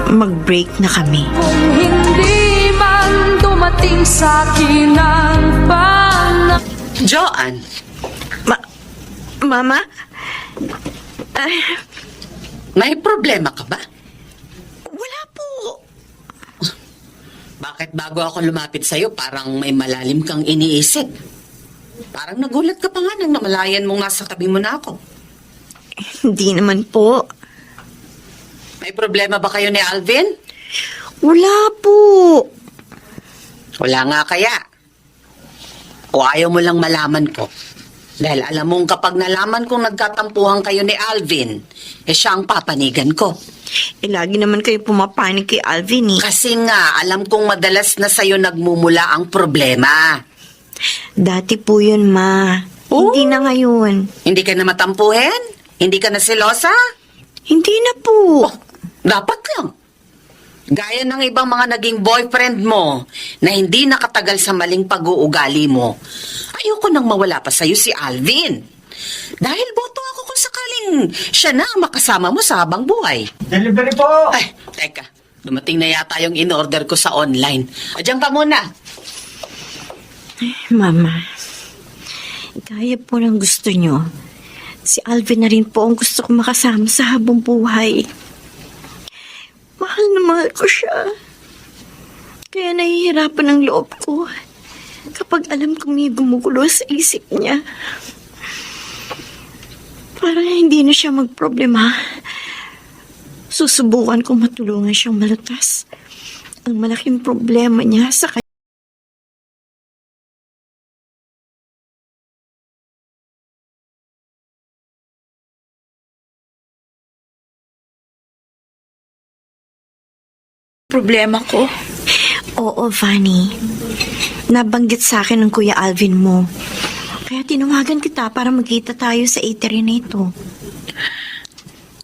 mag-break na kami. Kung hindi man dumating sa akin ang panahon. Joanne, Mama? may problema ka ba? Wala po. Bakit bago ako lumapit sa'yo, parang may malalim kang iniisip? Parang nagulat ka pa nga nang namalayan mong nasa tabi mo na ako. Hindi naman po. May problema ba kayo ni Alvin? Wala po. Wala nga kaya. O ayaw mo lang malaman ko? Dahil alam mong kapag nalaman kong nagkatampuhan kayo ni Alvin, siya ang papanigan ko. Lagi naman kayo pumapanig kay Alvin eh. Kasi nga, alam kong madalas na sa'yo nagmumula ang problema. Dati po yun, Ma. Hindi na ngayon. Hindi ka na matampuhin? Hindi ka na selosa? Hindi na po. Dapat lang. Gaya ng ibang mga naging boyfriend mo na hindi nakatagal sa maling pag-uugali mo. Ayoko nang mawala pa sa'yo si Alvin. Dahil boto ako kung sakaling siya na ang makasama mo sa habang buhay. Delivery po! Ay, teka. Dumating na yata yung in-order ko sa online. Diyan ka muna. Mama, gaya po ng gusto nyo. Si Alvin na rin po ang gusto ko makasama sa habang buhay. Mahal na mahal ko siya. Kaya nahihirapan ang loob ko kapag alam kong may gumugulo sa isip niya. Para hindi na siya magproblema, susubukan kong matulungan siyang malutas ang malaking problema niya sa kanya. Problema ko. Oo, Vanny. Nabanggit sa akin ng Kuya Alvin mo. Kaya tinawagan kita para magkita tayo sa eatery na ito.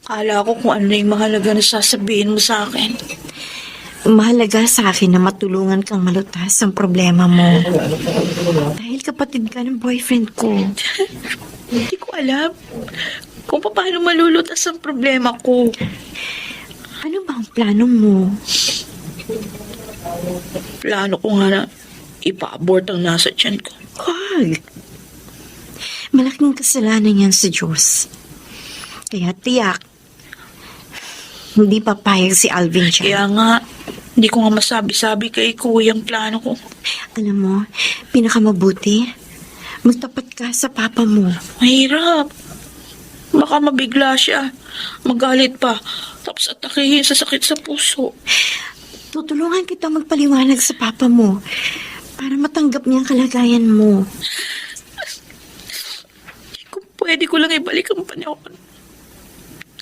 Kala ko kung ano yung mahalaga na sasabihin mo sa akin. Mahalaga sa akin na matulungan kang malutas ang problema mo. Dahil kapatid ka ng boyfriend ko. Hindi ko alam kung paano malulutas ang problema ko. Ano ba ang plano mo? Plano ko nga na ipa-abort ang nasa tiyan ko. Wag. Malaking kasalanan yan sa Diyos. Kaya tiyak, hindi papayag si Alvin dyan. Kaya nga, hindi ko nga masabi-sabi kay kuya ang plano ko. Alam mo, pinakamabuti, magtapat ka sa papa mo. Mahirap. Baka mabigla siya. Magalit pa. Tapos atakihin sa sakit sa puso. Tutulungan kita magpaliwanag sa papa mo para matanggap niya ang kalagayan mo. Kung pwede ko lang ibalik ang panahon.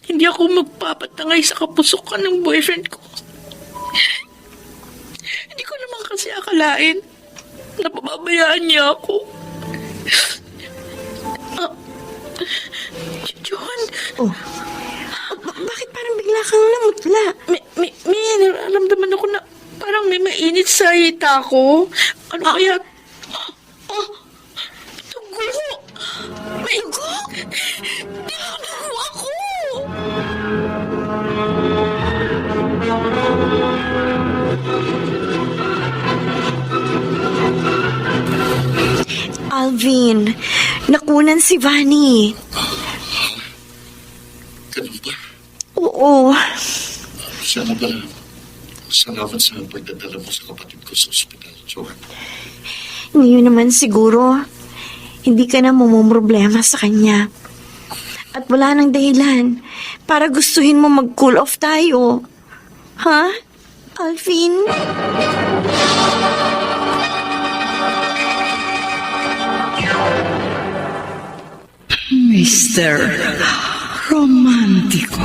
Hindi ako magpapatangay sa kapusukan ng boyfriend ko. Hindi ko naman kasi akalain na pababayaan niya ako. John, Oh, bakit parang bigla kang namutla? may nararamdaman ako na parang may mainit sa hita ko. Ano kaya? Tugo! May tugo! Tinutugo ako! Alvin, nakunan si Vanny. Ganun ba? Oo. Sana ba? Salamat sa pagdadala mo sa kapatid ko sa ospital, Joan. Ngayon naman siguro, hindi ka na problema sa kanya. At wala nang dahilan para gustuhin mo mag-cool off tayo. Ha? Alvin? Mr. Romantico.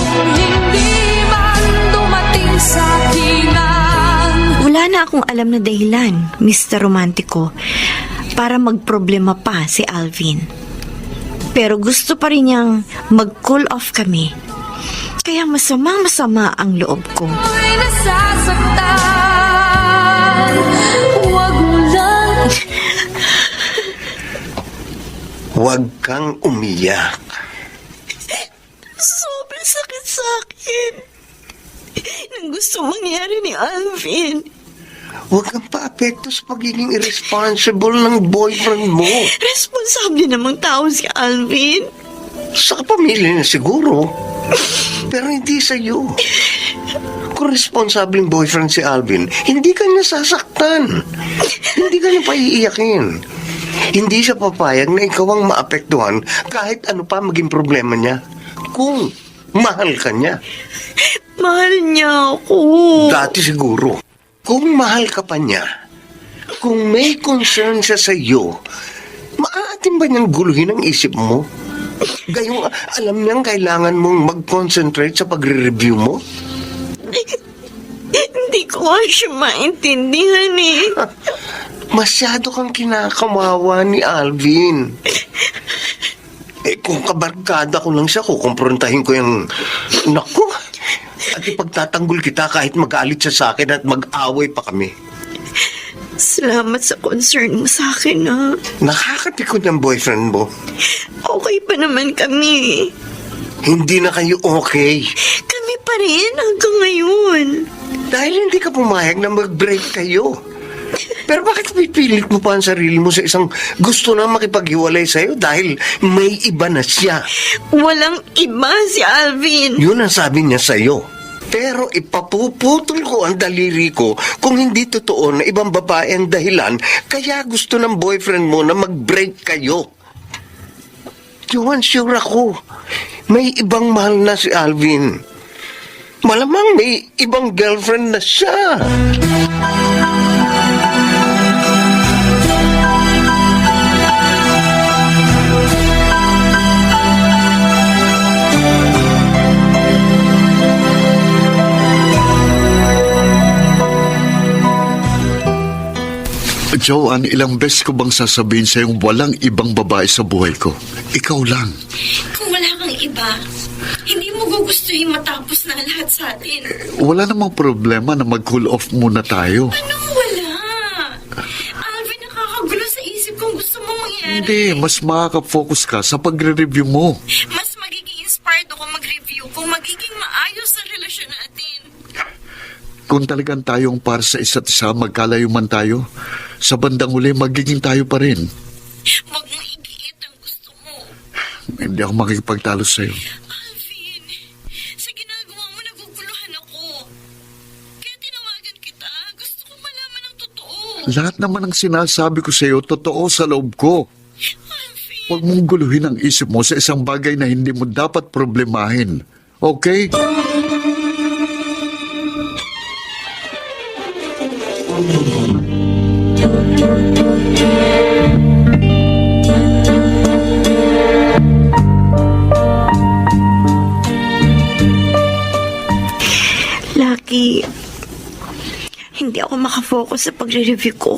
Hindi man dumating sa akin ang Wala na akong alam na dahilan, Mr. Romantico, para magproblema pa si Alvin. Pero gusto pa rin niyang mag-cool off kami. Kaya masama ang loob ko. Ay nasasaktan. Huwag mo lang Huwag kang umiyak. Sobrang sakit sa akin. Nang gusto mangyari ni Alvin. Huwag kang paapekto sa pagiging irresponsible ng boyfriend mo. Responsable namang tao si Alvin. Sa pamilya niya siguro. Pero hindi sa'yo. Kung responsableng boyfriend si Alvin, hindi ka niya sasaktan. Hindi ka niya paiiyakin. Hindi siya papayag na ikaw ang maapektuhan kahit ano pa maging problema niya. Kung mahal ka niya. Mahal niya ako. Dati siguro. Kung mahal ka pa niya, kung may concern siya sa iyo, maaatim ba niyang guluhin ang isip mo? Gayong alam niyang kailangan mong mag-concentrate sa pagre-review mo? Hindi ko nga siya maintindihan eh. Masyado kang kinakamawa ni Alvin. Kung kabarkada ko lang siya, kukumprontahin ko yung... Naku! At ipagtatanggol kita kahit magalit siya sa akin at mag-away pa kami. Salamat sa concern mo sa akin, ha? Nakakatikot ng boyfriend mo. Okay pa naman kami. Hindi na kayo okay. Kami pa rin hanggang ngayon. Dahil hindi ka pumayag na mag-break kayo. Pero bakit pipilit mo pa ang sarili mo sa isang gusto na makipaghiwalay sa'yo dahil may iba na siya? Walang iba si Alvin. Yun ang sabi niya sa'yo. Pero ipapuputol ko ang daliri ko kung hindi totoo na ibang babae ang dahilan kaya gusto ng boyfriend mo na mag-break kayo. Joan, sure ako. May ibang mahal na si Alvin. Malamang may ibang girlfriend na siya. Joanne, ilang beses ko bang sasabihin sa'yong walang ibang babae sa buhay ko? Ikaw lang. Kung wala kang iba, hindi mo gugustuhin matapos na lahat sa atin. Wala namang problema na mag-cool off muna tayo. Anong wala? Alvin, nakakagulo sa isip kung gusto mo mangyari. Hindi, mas makaka-focus ka sa pagre-review mo. Mas magiging inspired ako mag-review kung magiging maayos ang relasyon natin. Kung talagang tayong para sa isa't isa, magkalayo man tayo, sa bandang huli, magiging tayo pa rin. Huwag mo igiit ang gusto mo. Hindi ako makikipagtalo sa'yo. Alvin, sa ginagawa mo naguguluhan ako. Kaya tinawagan kita. Gusto ko malaman ang totoo. Lahat naman ang sinasabi ko sa'yo, totoo sa loob ko. Alvin, Huwag mong guluhin ang isip mo sa isang bagay na hindi mo dapat problemahin. Okay? Lucky, hindi ako makafocus sa pagre-review ko.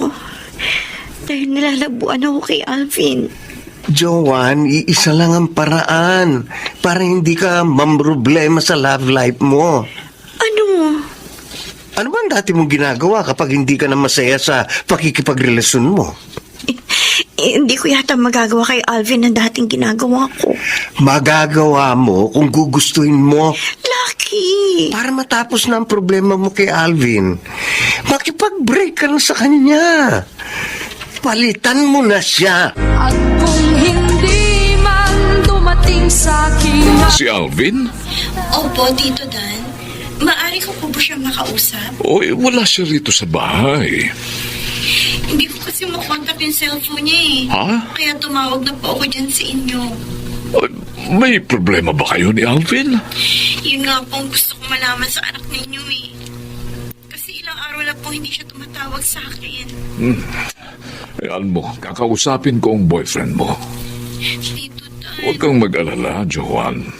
Dahil nilalabuan ako kay Alvin. Joanne, iisa lang ang paraan para hindi ka mamroblema sa love life mo. Ano? Ano ba ang dati mong ginagawa kapag hindi ka na masaya sa pakikipagrelasyon mo? Hindi ko yata magagawa kay Alvin ang dating ginagawa ko. Magagawa mo kung gugustuhin mo Lucky! para matapos na ang problema mo kay Alvin. Makipag-break ka na sa kanya. Palitan mo na siya. At kung hindi man dumating sa akin Si Alvin? opo, Tito Dan. Maari ko po ba siyang makausap? Oy, wala siya rito sa bahay. Hindi ko kasi makontak yung cellphone niya eh. Ha? Kaya tumawag na po ako dyan sa inyo. Oy, may problema ba kayo ni Alvin? Yun nga po ang gusto ko malaman sa anak ninyo eh. Kasi ilang araw na po hindi siya tumatawag sa akin. Ayan mo, kakausapin ko ang boyfriend mo. Tito Dan. Huwag kang mag-alala, Joanne.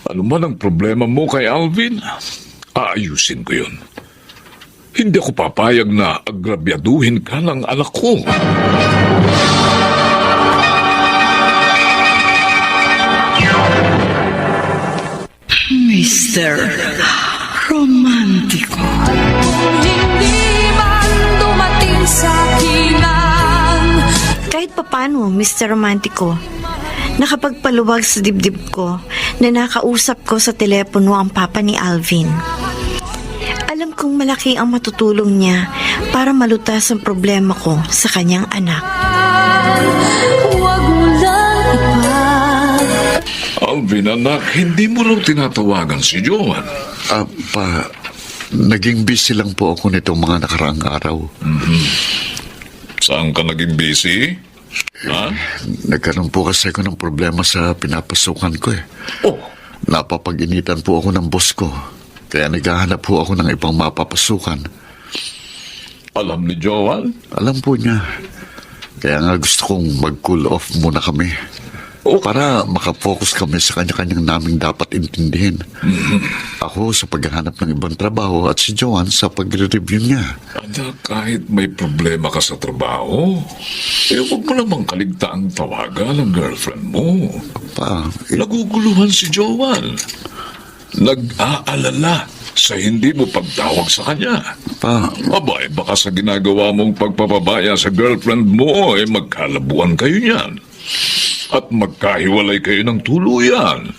Ano man ang problema mo kay Alvin, aayusin ko yun. Hindi ako papayag na agrabyaduhin ka ng anak ko. Mr. Romantiko. kung hindi man dumating sa akin ang Kahit papano, Mr. Romantico, nakapagpaluwag sa dibdib ko na nakausap ko sa telepono ang papa ni Alvin. Alam kong malaki ang matutulong niya para malutas ang problema ko sa kanyang anak. huwag mo lang Alvin, anak, hindi mo raw tinatawagan si Joanne. Naging busy lang po ako nitong mga nakaraang araw. Saan ka naging busy? Ha? Nagkaroon po kasi ako ng problema sa pinapasukan ko eh. Oh, Napapag-initan po ako ng boss ko. Kaya naghahanap po ako ng ibang mapapasukan. alam ni Joanne? Alam po niya. Kaya nga gusto kong mag-cool off muna kami. Para makafocus kami sa kanya-kanyang naming dapat intindihin. Ako sa paghahanap ng ibang trabaho at si Joanne sa pagre-review niya. Anak, kahit may problema ka sa trabaho, huwag mo namang kaligtaang tawagan ang girlfriend mo. Naguguluhan si Joanne. Nag-aalala sa hindi mo pagtawag sa kanya. Abay, baka sa ginagawa mong pagpapabaya sa girlfriend mo, magkalabuan kayo niyan. At magkahiwalay kayo ng tuluyan.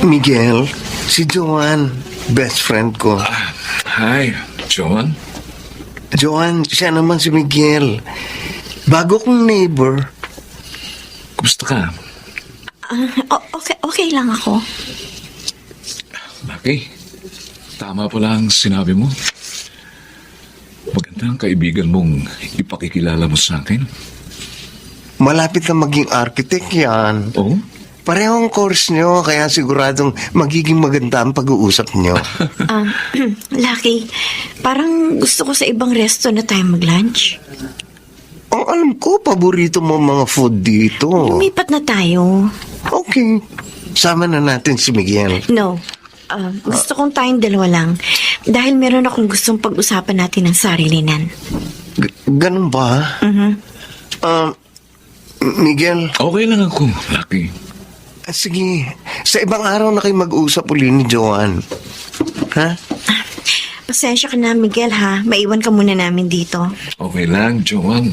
Miguel, si Joanne, best friend ko. Hi, Joanne. Joanne, siya naman si Miguel. Bago kong neighbor. Kumusta ka? Okay lang ako. Lucky, tama pala ang sinabi mo. Maganda ang kaibigan mong ipakikilala mo sa akin. Malapit na maging architect yan. Oh? Parehong course nyo, kaya siguradong magiging maganda ang pag-uusap nyo. Lucky, parang gusto ko sa ibang resto na tayo mag-lunch. Ang alam ko, paborito mo mga food dito. Lumipat na tayo. Okay. Sama na natin si Miguel. No. Gusto kong tayong dalawa lang. Dahil meron akong gustong pag-usapan natin ng sarilinan. Ganun ba? Miguel, Okay lang ako, Lucky. sige. Sa ibang araw na kayo mag-usap uli ni Joanne. Ha? Pasensya ka na, Miguel, ha? Maiwan ka muna namin dito. Okay lang, Joanne.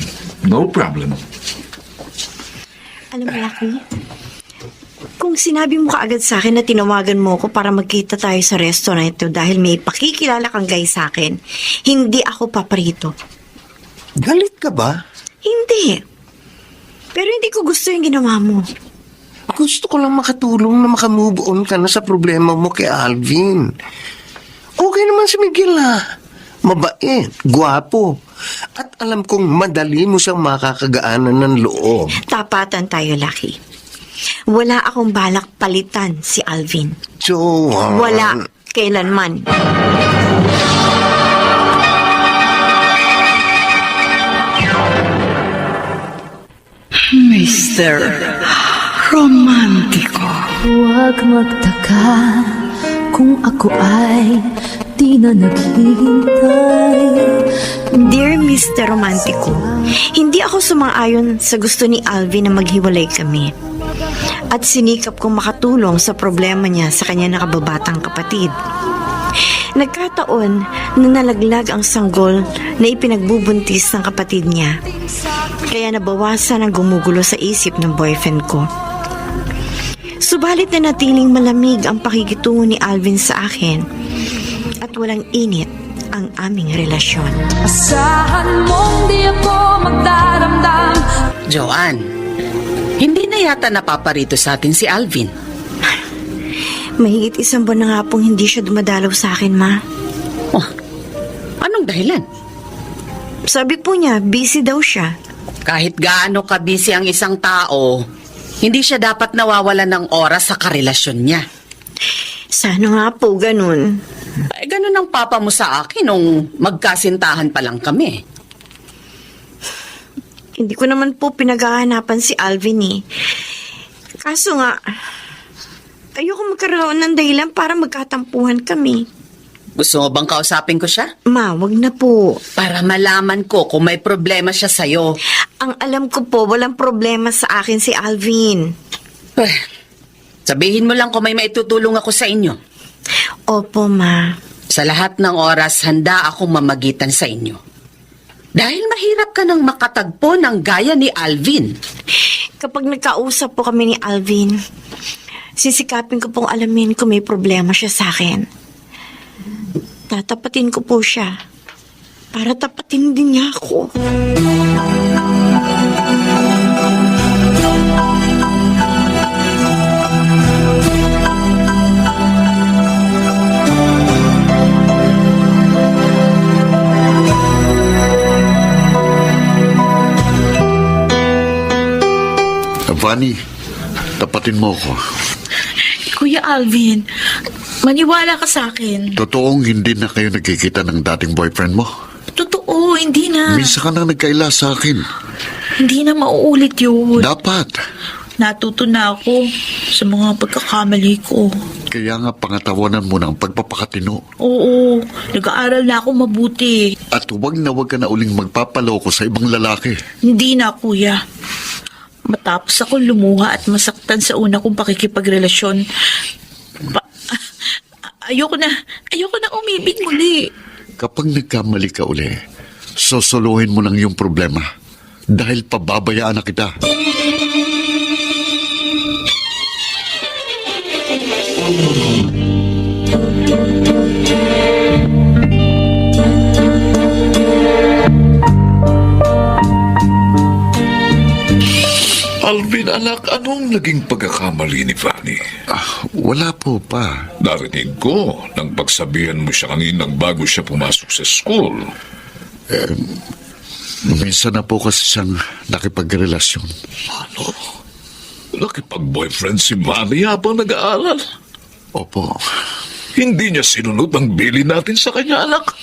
No problem. Alam mo, Lucky, kung sinabi mo kaagad sa akin na tinawagan mo ko para magkita tayo sa restaurant ito dahil may pakikilala kang guy sa akin, hindi ako paparito. Galit ka ba? Hindi. Pero hindi ko gusto yung ginawa mo. Gusto ko lang makatulong na makamove on ka na sa problema mo kay Alvin. Okay naman si Miguel, ha? Mabait, gwapo. At alam kong madali mo siyang makakagaanan ng loob. Tapatan tayo, Lucky. Wala akong balak palitan si Alvin. Joanne. Wala. Kailanman. Mr. Romantiko. Huwag magtaka kung ako ay di na naghihintay. Dear Mr. Romantico, hindi ako sumang-ayon sa gusto ni Alvin na maghiwalay kami. At sinikap kong makatulong sa problema niya sa kanya nakababatang kapatid. Nagkataon na nalaglag ang sanggol na ipinagbubuntis ng kapatid niya. Kaya nabawasan ang gumugulo sa isip ng boyfriend ko. Subalit na natiling malamig ang pakikitungo ni Alvin sa akin at walang init ang aming relasyon. Asahan mong di ako magdaramdam. Joanne, hindi na yata napaparito sa atin si Alvin. Mahigit 1 buwan na nga pong hindi siya dumadalaw sa akin, Ma. Oh, anong dahilan? Sabi po niya, busy daw siya. Kahit gaano ka-busy ang isang tao, hindi siya dapat nawawalan ng oras sa karelasyon niya. Sana nga po ganun. Ay, ganun ang papa mo sa akin nung magkasintahan pa lang kami. Hindi ko naman po pinaghahanapan si Alvin eh. Kaso nga, ayoko magkaroon ng dahilan para magkatampuhan kami. Gusto mo bang kausapin ko siya? Ma, wag na po. Para malaman ko kung may problema siya sa'yo. Ang alam ko po, walang problema sa akin si Alvin. Sabihin mo lang kung may maitutulong ako sa inyo. Opo, Ma. Sa lahat ng oras, handa akong mamagitan sa inyo. Dahil mahirap ka nang makatagpo ng gaya ni Alvin. Kapag nagkausap po kami ni Alvin, sisikapin ko pong alamin kung may problema siya sa akin. Tatapatin ko po siya para tapatin din niya ako. Vanny, tapatin mo ako. Kuya Alvin, maniwala ka sa akin. Totoong hindi na kayo nagkikita ng dating boyfriend mo? Totoo, hindi na. Minsan ka nang nagkaila sa akin. Hindi na mauulit yun. Dapat. Natuto na ako sa mga pagkakamali ko. Kaya nga pangatawanan mo ng pagpapakatino. Oo, nag-aaral na ako mabuti. At huwag ka na uling magpapaloko sa ibang lalaki. Hindi na, kuya. Matapos ako lumuha at masaktan sa una kong pakikipagrelasyon, ayoko na umibig muli. Kapag nagkamali ka uli, sosoluhin mo ng iyong problema dahil pababayaan na kita. Alvin, anak, anong naging pagkakamali ni Fanny? Wala po pa. Narinig ko nang pagsabihan mo siya kaninang bago siya pumasok sa school. Minsan na po kasi siyang nakipagrelasyon. Ano? nakipag-boyfriend si Manny habang nag-aaral. Opo. Hindi niya sinunod ang bilin natin sa kanya, anak.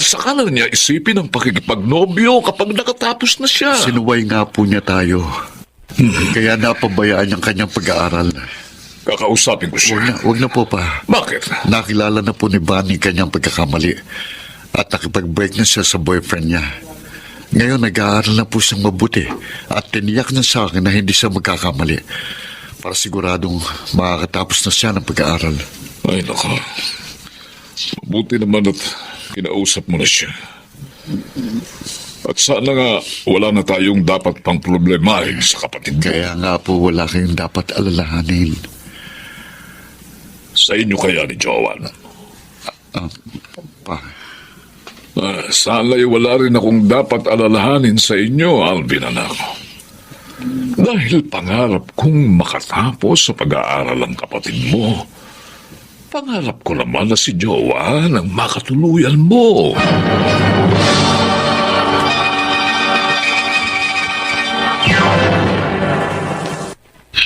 Saka na niya isipin ang pakikipagnobyo kapag nakatapos na siya. Sinuway nga po niya tayo. Kaya napabayaan niyang kanyang pag-aaral. Kakausapin ko siya. Huwag na po pa. Bakit? Nakilala na po ni Bunny kanyang pagkakamali. At nakipag-break na siya sa boyfriend niya. Ngayon, nag-aaral na po siyang mabuti. At tiniyak niya sa akin na hindi siya magkakamali. Para siguradong makakatapos na siya ng pag-aaral. Ay, nako. Mabuti naman at kinausap mo na siya. At sana nga wala na tayong dapat pang problemahin sa kapatid mo. Kaya nga po wala kayong dapat alalahanin. Sa inyo kaya ni Joanne? Pa, Sana'y wala rin akong dapat alalahanin sa inyo, Alvin, anak. Dahil pangarap kong makatapos sa pag-aaral ang kapatid mo. Pangarap ko naman na si Joanne ang makatuluyan mo.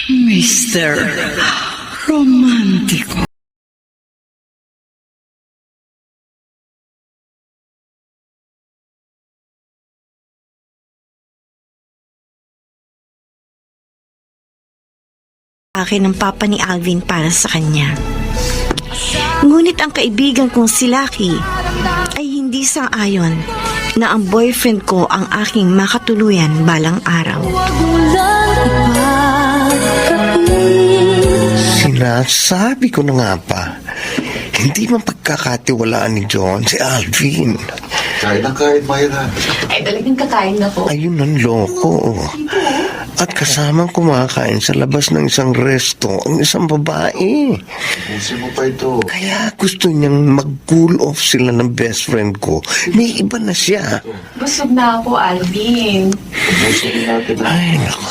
Mr. Romantico. Akin ng papa ni Alvin para sa kanya. Ngunit ang kaibigan kong si Lucky ay hindi sang-ayon na ang boyfriend ko ang aking makatuluyan balang araw. Sinasabi ko na nga pa, hindi man pagkakatiwalaan ni John si Alvin. kain na kain, Myra. Ay, talagang kakain na po. Ayun ang loko. At kasamang kumakain sa labas ng isang resto ang isang babae. Busin mo pa ito. Kaya gusto niyang mag-cool off sila ng best friend ko. May iba na siya. Busog na ako, Alvin. Busin natin. Ay, naku.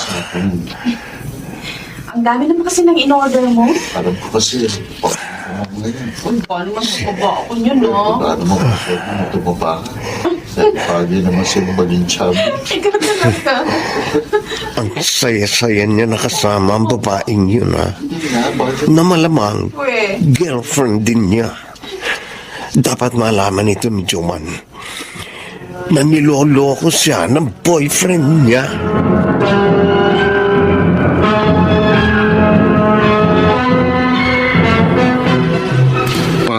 Ang dami naman kasi nang in-order mo. Alam ko kasi, Uy, paano magpapaba ako niyo, no? paano mo tumaba ka? Pagi naman sila maging chubby. Ikaw talaga. Ang saya-saya niya nakasama ang babaeng yun, ha? Na malamang, Uy. girlfriend din niya. Dapat malaman ito ni Joman na niloloko siya ng boyfriend niya.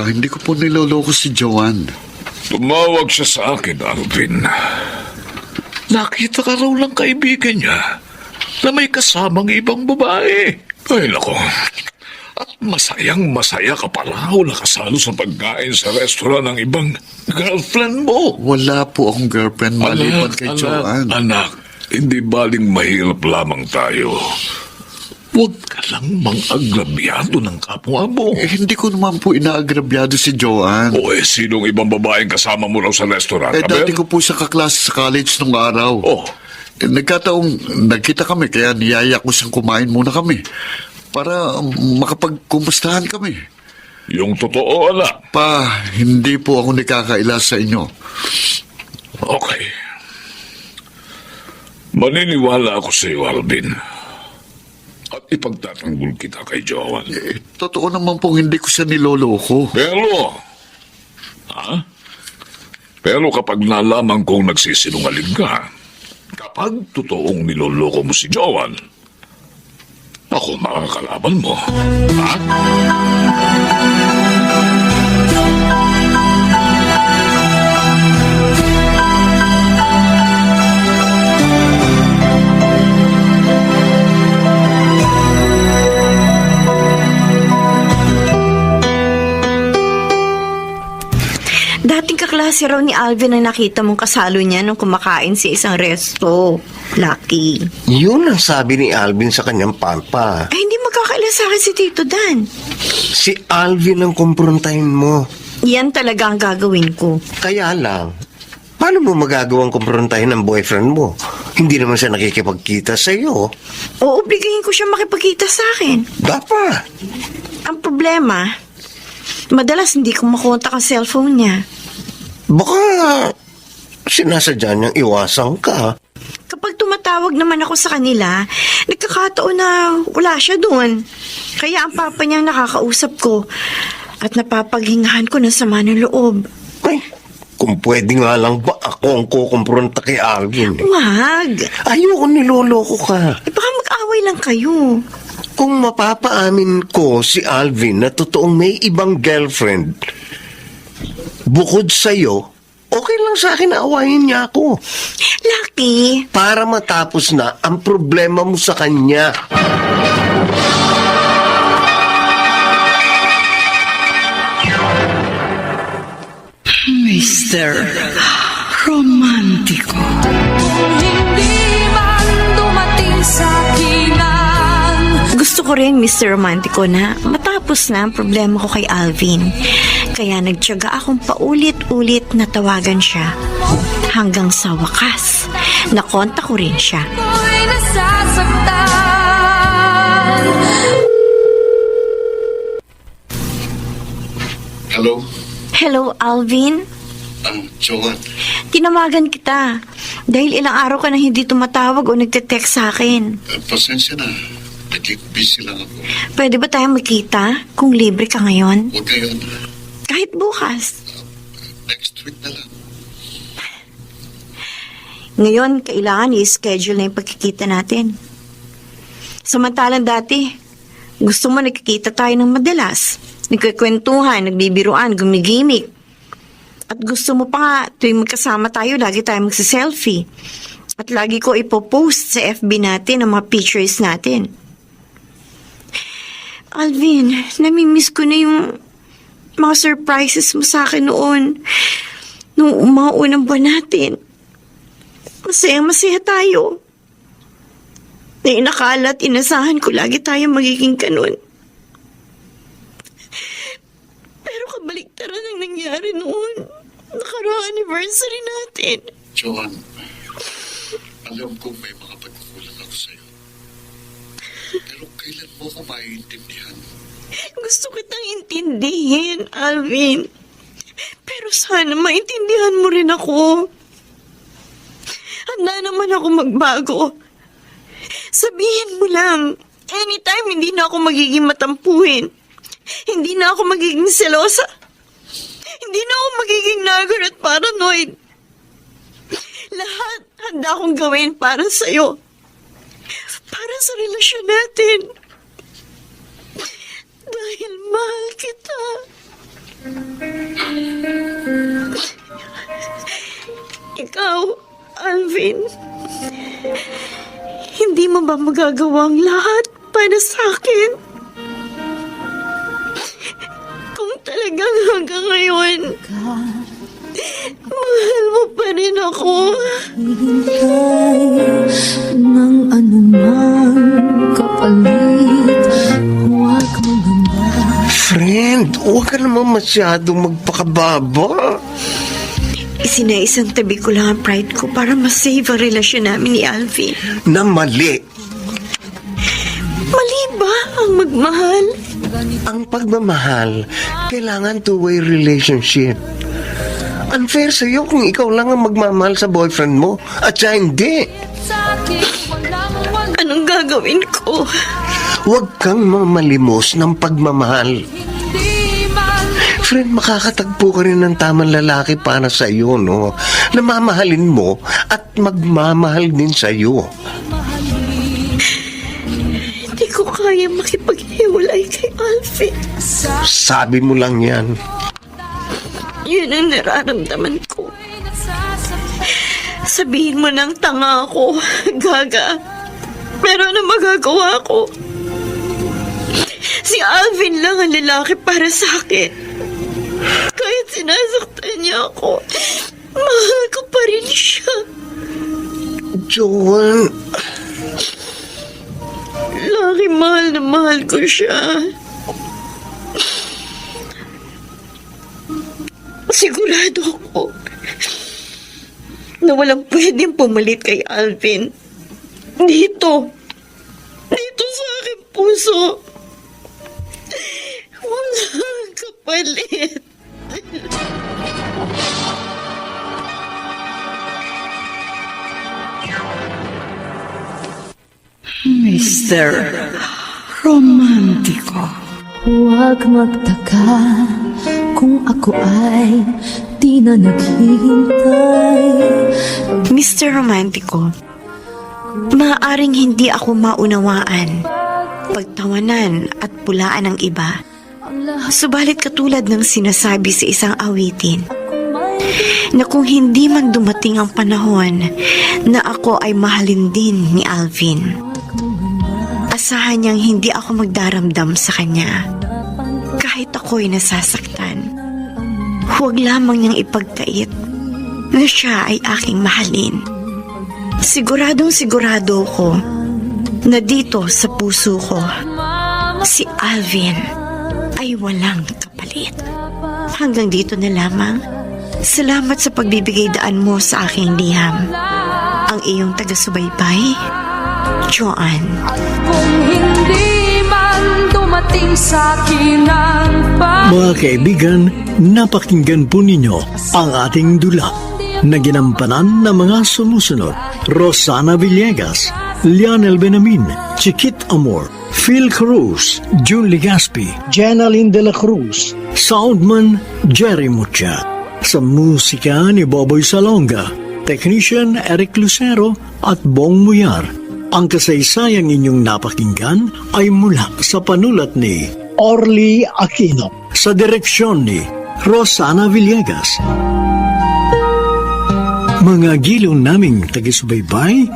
Hindi ko po niloloko si Joanne. Tumawag siya sa akin, Alvin. Nakita ka raw lang kaibigan niya na may kasamang ibang babae. Ay, nako. At masayang-masaya ka pa raw nakasalo sa pagkain sa restaurant ng ibang girlfriend mo. Wala po akong girlfriend maliban kay Joanne. Anak, hindi baling mahirap lamang tayo. Huwag ka lang mang-agrabyado ng kapwa mo. Hindi ko naman po inaagrabyado si Joanne. O sinong ibang babaeng kasama mo raw sa restaurant? Dati ko po siya kaklase sa college nung araw. Oh. Nagkataong nagkita kami, kaya niyaya ko siyang kumain muna kami. Para makapagkumustahan kami. Yung totoo, anak. Pa, hindi po ako nakakaila sa inyo. Okay. Maniniwala ako sa iyo, Alvin. At ipagtatanggol kita kay Joanne. Totoo naman pong hindi ko siya niloloko. Pero kapag nalaman kong nagsisinungaling ka, kapag totoong niloloko mo si Joanne, ako makakalaban mo. Ha? Dating kaklase raw ni Alvin ang nakita mong kasalo niya nung kumakain sa isang resto. Lucky. Yun ang sabi ni Alvin sa kanyang papa. Ay, hindi magkakaila sa akin si Tito Dan. Si Alvin ang kumprontahin mo. Yan talaga ang gagawin ko. Kaya lang, paano mo magagawang kumprontahin ng boyfriend mo? Hindi naman siya nakikipagkita sa iyo. Oobligahin ko siya makipagkita sa akin. Dapat. Ang problema, madalas hindi ko makontak ang cellphone niya. Baka sinasadya niyang iwasan ka. Kapag tumatawag naman ako sa kanila, nagkakataon na wala siya doon. Kaya ang papa niyang nakakausap ko at napapaghingahan ko ng sama ng loob. Ay, kung pwede nga lang ba ako ang kukumpronta kay Alvin? Wag! Ayoko niloloko ka. Baka mag-away lang kayo. Kung mapapaamin ko si Alvin na totoong may ibang girlfriend, bukod sa'yo, okay lang sa akin na awayin niya ako. Lucky! Para matapos na ang problema mo sa kanya. Mr. Romantiko. Hindi man dumating sa akin ang Gusto ko rin, Mr. Romantico, na matapos na ang problema ko kay Alvin. Kaya nagtiyaga akong paulit-ulit na tawagan siya. Hanggang sa wakas, nakonta ko rin siya. ako'y nasasaktan. Hello? Hello, Alvin? Joan. Tinamagan kita dahil ilang araw ka na hindi tumatawag o nagte-text sa akin. Pasensya na. Busy lang ako. Pwede ba tayong magkita kung libre ka ngayon? Huwag ngayon. Kahit bukas. Next week na lang. Ngayon, kailangan i-schedule na yung pagkikita natin. Samantalang dati, gusto mo nagkikita tayo ng madalas. Nagkikwentuhan, nagbibiruan, gumigimik. At gusto mo pa nga, tuwing magkasama tayo, lagi tayo magsiselfie. At lagi ko ipopost sa FB natin ang mga pictures natin. Alvin, namimiss ko na yung mga surprises mo sa akin noon. Nung mga unang buwan natin. Masaya tayo. Na inakala at inasahan ko lagi tayo magiging ganun. Pero kabaliktaran ang nangyari noon. Nakaraang anniversary natin. Joan, alam kong may mga pagkukulang ako sa'yo. Pero kailan mo ko maiintindihan? Gusto kitang intindihin, Alvin. Pero sana maintindihan mo rin ako. Handa naman ako magbago. Sabihin mo lang, anytime hindi na ako magiging matampuhin. Hindi na ako magiging selosa. Hindi na ako magiging nagger at paranoid. Lahat handa akong gawin para sa'yo. Para sa relasyon natin. Dahil mahal kita. Ikaw, Alvin, hindi mo ba magagawa ang lahat para sa akin? Kung talagang hanggang ngayon, mahal mo pa rin ako. Nang anumang kapalit, huwag maganda. Friend, huwag ka naman masyadong magpakababa. Isinaisang tabi ko lang ang pride ko para masave ang relasyon namin ni Alvin. Na mali. Mali ba ang magmahal? Ang pagmamahal, kailangan two-way relationship. Unfair sa'yo kung ikaw lang ang magmamahal sa boyfriend mo at siya hindi. Anong gagawin ko? Huwag kang mamalimos ng pagmamahal. Friend, makakatagpo ka rin ng tamang lalaki para sa iyo, no? Na mamahalin mo at magmamahal din sa iyo. Hindi ko kaya makipaghiwalay kay Alvin. Sabi mo lang yan. Yun ang nararamdaman ko. Sabihin mo nang tanga ako, gaga. Pero ano magagawa ko? Si Alvin lang ang lalaki para sa akin. Kahit sinasaktan niya ako, mahal ko pa rin siya. Joan, Laki mahal na mahal ko siya. Sigurado ako na walang pwedeng pumalit kay Alvin. Dito sa aking puso, walang kapalit. Mr. Romantiko. Huwag magtaka kung ako ay di na naghihintay. Mr. Romantico, maaaring hindi ako maunawaan, pagtawanan at pulaan ng iba. Subalit katulad ng sinasabi sa isang awitin, na kung hindi man dumating ang panahon na ako ay mahalin din ni Alvin, asahan niyang hindi ako magdaramdam sa kanya kahit ako'y nasasaktan. Huwag lamang niyang ipagkait na siya ay aking mahalin. Siguradong sigurado ko na dito sa puso ko, si Alvin ay walang kapalit. Hanggang dito na lamang. Salamat sa pagbibigay daan mo sa aking liham. Ang iyong taga-subaybay, Joan. Kung hindi man dumating sa akin ang Mga kaibigan, napakinggan po ninyo ang ating dula na ginampanan ng mga sumusunod. Rosana Villegas, Lionel Benamin, Chiquit Amor, Phil Cruz, June Legaspi, Janeline De La Cruz, Soundman Jerry Mucha. Sa musika ni Boboy Salonga, Technician Eric Lucero at Bong Muyar. Ang kasaysayang inyong napakinggan ay mula sa panulat ni Orly Aquino sa direksyon ni Rosana Villegas. Mga giliw naming taga-subaybay,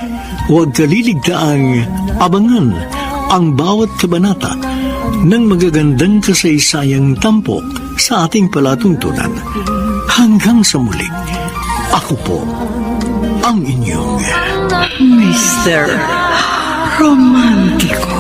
huwag kaliligtaang abangan ang bawat kabanata ng magagandang kasaysayang tampok sa ating palatuntunan. Hanggang sa muli, ako po ang inyong Mr. Romantiko.